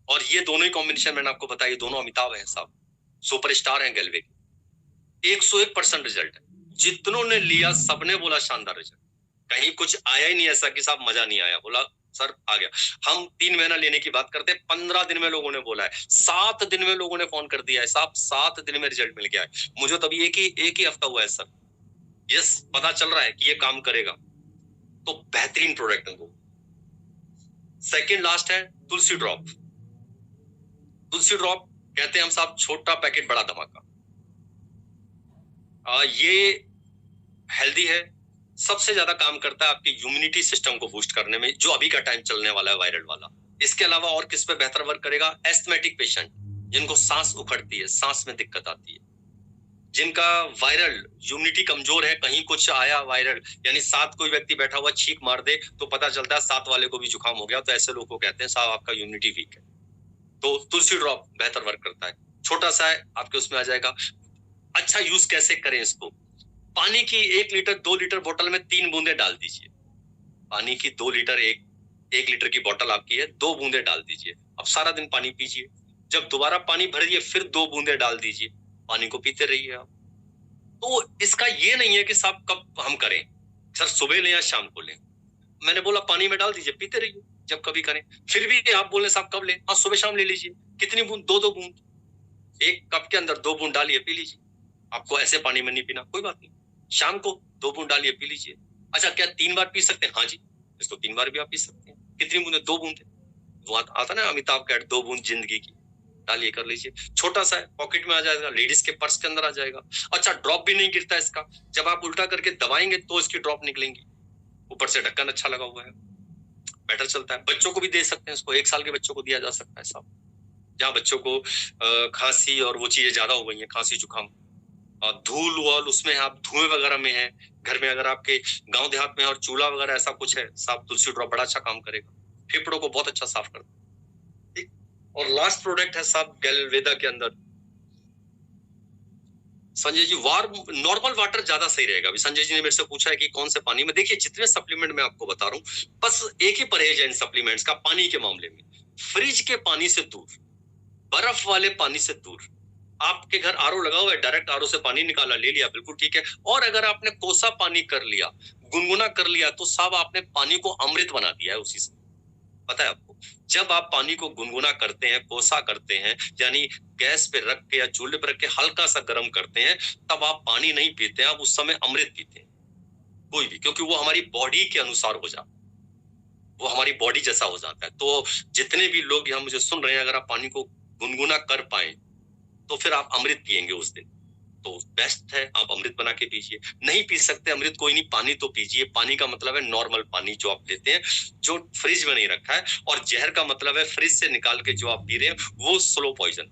और ये दोनों ही कॉम्बिनेशन मैंने आपको बताया, ये दोनों अमिताभ हैं साहब, सुपरस्टार हैं गैलवे के। 101% रिजल्ट है, जितनों ने लिया सबने बोला शानदार रिजल्ट। कहीं कुछ आया ही नहीं ऐसा कि साहब मजा नहीं आया, बोला सर आ गया। हम 3 महीना लेने की बात करते, 15 दिन में लोगों ने बोला है, 7 दिन में लोगों ने फोन कर दिया है, साहब 7 दिन में रिजल्ट मिल गया है। मुझे तो अभी एक ही हफ्ता हुआ है सर, यस, पता चल रहा है कि ये काम करेगा। तो बेहतरीन प्रोडक्ट है वो। सेकेंड लास्ट है तुलसी ड्रॉप। तुलसी ड्रॉप कहते हैं हम साहब, छोटा पैकेट बड़ा धमाका। ये हेल्दी है, सबसे ज्यादा काम करता है आपके इम्यूनिटी सिस्टम को बूस्ट करने में, जो अभी का टाइम चलने वाला है वायरल वाला। इसके अलावा और किस पे बेहतर वर्क करेगा? एस्थमेटिक पेशेंट, जिनको सांस उखड़ती है, सांस में दिक्कत आती है, जिनका वायरल इम्यूनिटी कमजोर है, कहीं कुछ आया वायरल, यानी साथ कोई व्यक्ति बैठा हुआ छींक मार दे तो पता चलता है साथ वाले को भी जुकाम हो गया, तो ऐसे लोगों को कहते हैं साहब आपका इम्यूनिटी वीक है। तो तुलसी ड्रॉप बेहतर वर्क करता है, छोटा सा है, आपके उसमें आ जाएगा। अच्छा यूज कैसे करें इसको? पानी की 1 लीटर 2 लीटर बोतल में 3 बूंदे डाल दीजिए। पानी की 2 लीटर, एक लीटर की बोतल आपकी है, 2 बूंदे डाल दीजिए। अब सारा दिन पानी पीजिए, जब दोबारा पानी भरिए फिर 2 बूंदे डाल दीजिए, पानी को पीते रहिए आप। तो इसका ये नहीं है कि साहब कब हम करें, सर सुबह लें या शाम को लें। मैंने बोला पानी में डाल दीजिए, पीते रहिए जब कभी करें। फिर भी आप बोले साहब कब लें? हाँ सुबह शाम ले लीजिए। कितनी बूंद? 2-2 बूंद। एक कप के अंदर 2 बूंद डालिए, पी लीजिए। आपको ऐसे पानी में नहीं पीना, कोई बात नहीं, शाम को 2 बूंद डालिए, पी लीजिए। अच्छा क्या 3 बार पी सकते हैं? हाँ जी, इसको 3 बार भी आप पी सकते हैं। कितनी बूंदे? 2 बूंद। वो आता ना अमिताभ का 2 बूंद जिंदगी की, डालिए, कर लीजिए। छोटा सा है, पॉकेट में आ जाएगा, लेडीज के पर्स के अंदर आ जाएगा। अच्छा ड्रॉप भी नहीं गिरता इसका, जब आप उल्टा करके दबाएंगे तो इसकी ड्रॉप निकलेंगी। ऊपर से ढक्कन अच्छा लगा हुआ है, बेटर चलता है। बच्चों को भी दे सकते हैं इसको, 1 साल के बच्चों को दिया जा सकता है साहब, जहाँ बच्चों को खांसी और वो चीजें ज्यादा हो गई है, खांसी जुकाम, धूल वूल उसमें आप धुएं वगैरह में है घर में, अगर आपके गांव देहात में और चूल्हा वगैरह ऐसा कुछ है साहब, तुलसी ड्रॉप बड़ा अच्छा काम करेगा, फेफड़ों को बहुत अच्छा साफ करता है। ठीक। और लास्ट प्रोडक्ट है साहब गैलवेदा के अंदर, संजय जी, नॉर्मल वाटर ज्यादा सही रहेगा। अभी संजय जी ने मेरे से पूछा है कि कौन से पानी में, देखिए जितने सप्लीमेंट मैं आपको बता रहा हूँ, बस एक ही परहेज है इन सप्लीमेंट्स का पानी के मामले में, फ्रिज के पानी से दूर, बर्फ वाले पानी से दूर। आपके घर आरओ लगा हुआ है, डायरेक्ट आरओ से पानी निकाला, ले लिया, बिल्कुल ठीक है। और अगर आपने कोसा पानी कर लिया, गुनगुना कर लिया, तो साहब आपने पानी को अमृत बना दिया है उसी से। पता है आपको, जब आप पानी को गुनगुना करते हैं, कोसा करते हैं, यानी गैस पे रख के या चूल्हे पर रख के हल्का सा गर्म करते हैं, तब आप पानी नहीं पीते हैं, आप उस समय अमृत पीते हैं कोई भी, क्योंकि वो हमारी बॉडी के अनुसार हो जाता है, वो हमारी बॉडी जैसा हो जाता है। तो जितने भी लोग यहाँ मुझे सुन रहे हैं, अगर आप पानी को गुनगुना कर पाए तो फिर आप अमृत पिएंगे उस दिन, तो बेस्ट है आप अमृत बना के पीजिए। नहीं पी सकते अमृत, कोई नहीं, पानी तो पीजिए। पानी का मतलब है नॉर्मल पानी जो आप लेते हैं, जो फ्रिज में नहीं रखा है, और जहर का मतलब है फ्रिज से निकाल के जो आप पी रहे हैं वो स्लो पॉइजन।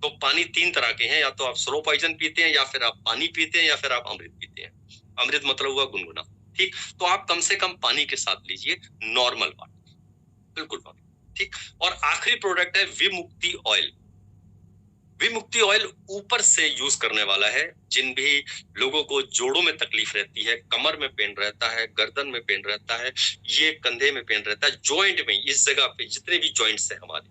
तो पानी 3 तरह के हैं, या तो आप स्लो पॉइजन पीते हैं, या फिर आप पानी पीते हैं, या फिर आप अमृत पीते हैं। अमृत मतलब हुआ गुनगुना। ठीक, तो आप कम से कम पानी के साथ लीजिए नॉर्मल वाटर, बिल्कुल पानी। ठीक, और आखिरी प्रोडक्ट है विमुक्ति ऑयल। विमुक्ति ऑयल ऊपर से यूज करने वाला है, जिन भी लोगों को जोड़ों में तकलीफ रहती है, कमर में पेन रहता है, गर्दन में पेन रहता है, ये कंधे में पेन रहता है, जॉइंट में, इस जगह पे जितने भी जॉइंट्स है हमारे,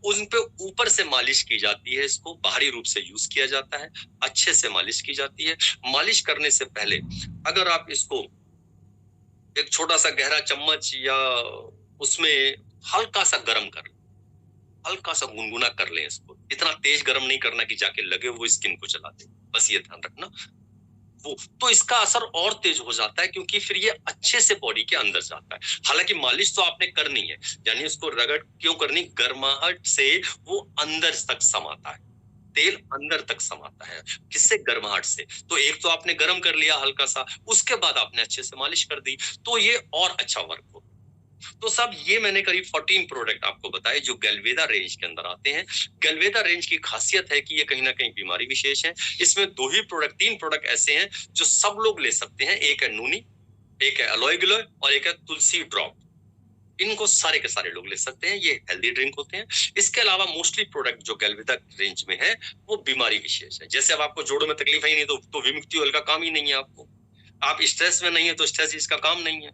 उन पे ऊपर से मालिश की जाती है। इसको बाहरी रूप से यूज किया जाता है, अच्छे से मालिश की जाती है। मालिश करने से पहले अगर आप इसको एक छोटा सा गहरा चम्मच या उसमें हल्का सा गर्म कर, हल्का सा गुनगुना कर लें इसको, इतना तेज गर्म नहीं करना कि जाके लगे वो स्किन को जला दे, बस ये ध्यान रखना। वो तो इसका असर और तेज हो जाता है, क्योंकि फिर ये अच्छे से बॉडी के अंदर जाता है। हालांकि मालिश तो आपने करनी है, यानी उसको रगड़ क्यों करनी, गर्माहट से वो अंदर तक समाता है, तेल अंदर तक समाता है। किससे? गर्माहट से। तो एक तो आपने गर्म कर लिया हल्का सा, उसके बाद आपने अच्छे से मालिश कर दी, तो ये और अच्छा वर्क हो। तो सब ये मैंने करीब 14 प्रोडक्ट आपको बताए जो गैलवेदा रेंज के अंदर आते हैं। गैलवेदा रेंज की खासियत है कि ये कहीं ना कहीं बीमारी विशेष है। इसमें 3 प्रोडक्ट ऐसे हैं जो सब लोग ले सकते हैं। एक है नूनी, एक है अलोए गिलोय, और एक है तुलसी ड्रॉप। इनको सारे के सारे लोग ले सकते हैं, ये हेल्दी ड्रिंक होते हैं। इसके अलावा मोस्टली प्रोडक्ट जो गैलवेदा रेंज में है वो बीमारी विशेष है। जैसे अब आपको जोड़ों में तकलीफ है ही नहीं, तो विमुक्ति ऑयल का काम ही नहीं है आपको। आप स्ट्रेस में नहीं है तो स्ट्रेस इसका काम नहीं है,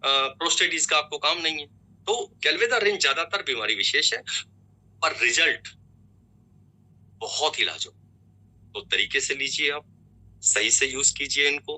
प्रोस्टेट का आपको काम नहीं है। तो गैलवेदा रेंज ज्यादातर बीमारी विशेष है, पर रिजल्ट बहुत ही लाजवाब। तो तरीके से लीजिए, आप सही से यूज कीजिए इनको।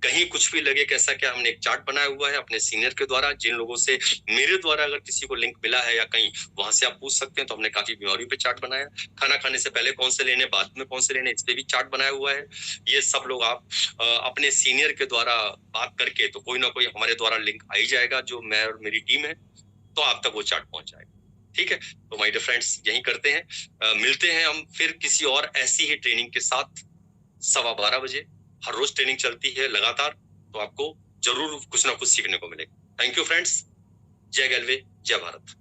कहीं कुछ भी लगे कैसा क्या, हमने एक चार्ट बनाया हुआ है अपने सीनियर के द्वारा, जिन लोगों से मेरे द्वारा अगर किसी को लिंक मिला है या कहीं, वहां से आप पूछ सकते हैं। तो हमने काफी बीमारियों पे चार्ट बनाया, खाना खाने से पहले कौन से लेने, बाद में कौन से लेने, इस पे भी चार्ट बनाया हुआ है। ये सब लोग आप अपने सीनियर के द्वारा बात करके, तो कोई ना कोई हमारे द्वारा लिंक आ ही जाएगा, जो मैं और मेरी टीम है, तो आप तक वो चार्ट पहुंच जाएगा। ठीक है, तो माय डियर फ्रेंड्स यही करते हैं, मिलते हैं हम फिर किसी और ऐसी ही ट्रेनिंग के साथ 12:15 बजे। हर रोज ट्रेनिंग चलती है लगातार, तो आपको जरूर कुछ ना कुछ सीखने को मिलेगा। थैंक यू फ्रेंड्स, जय गैलवे, जय भारत।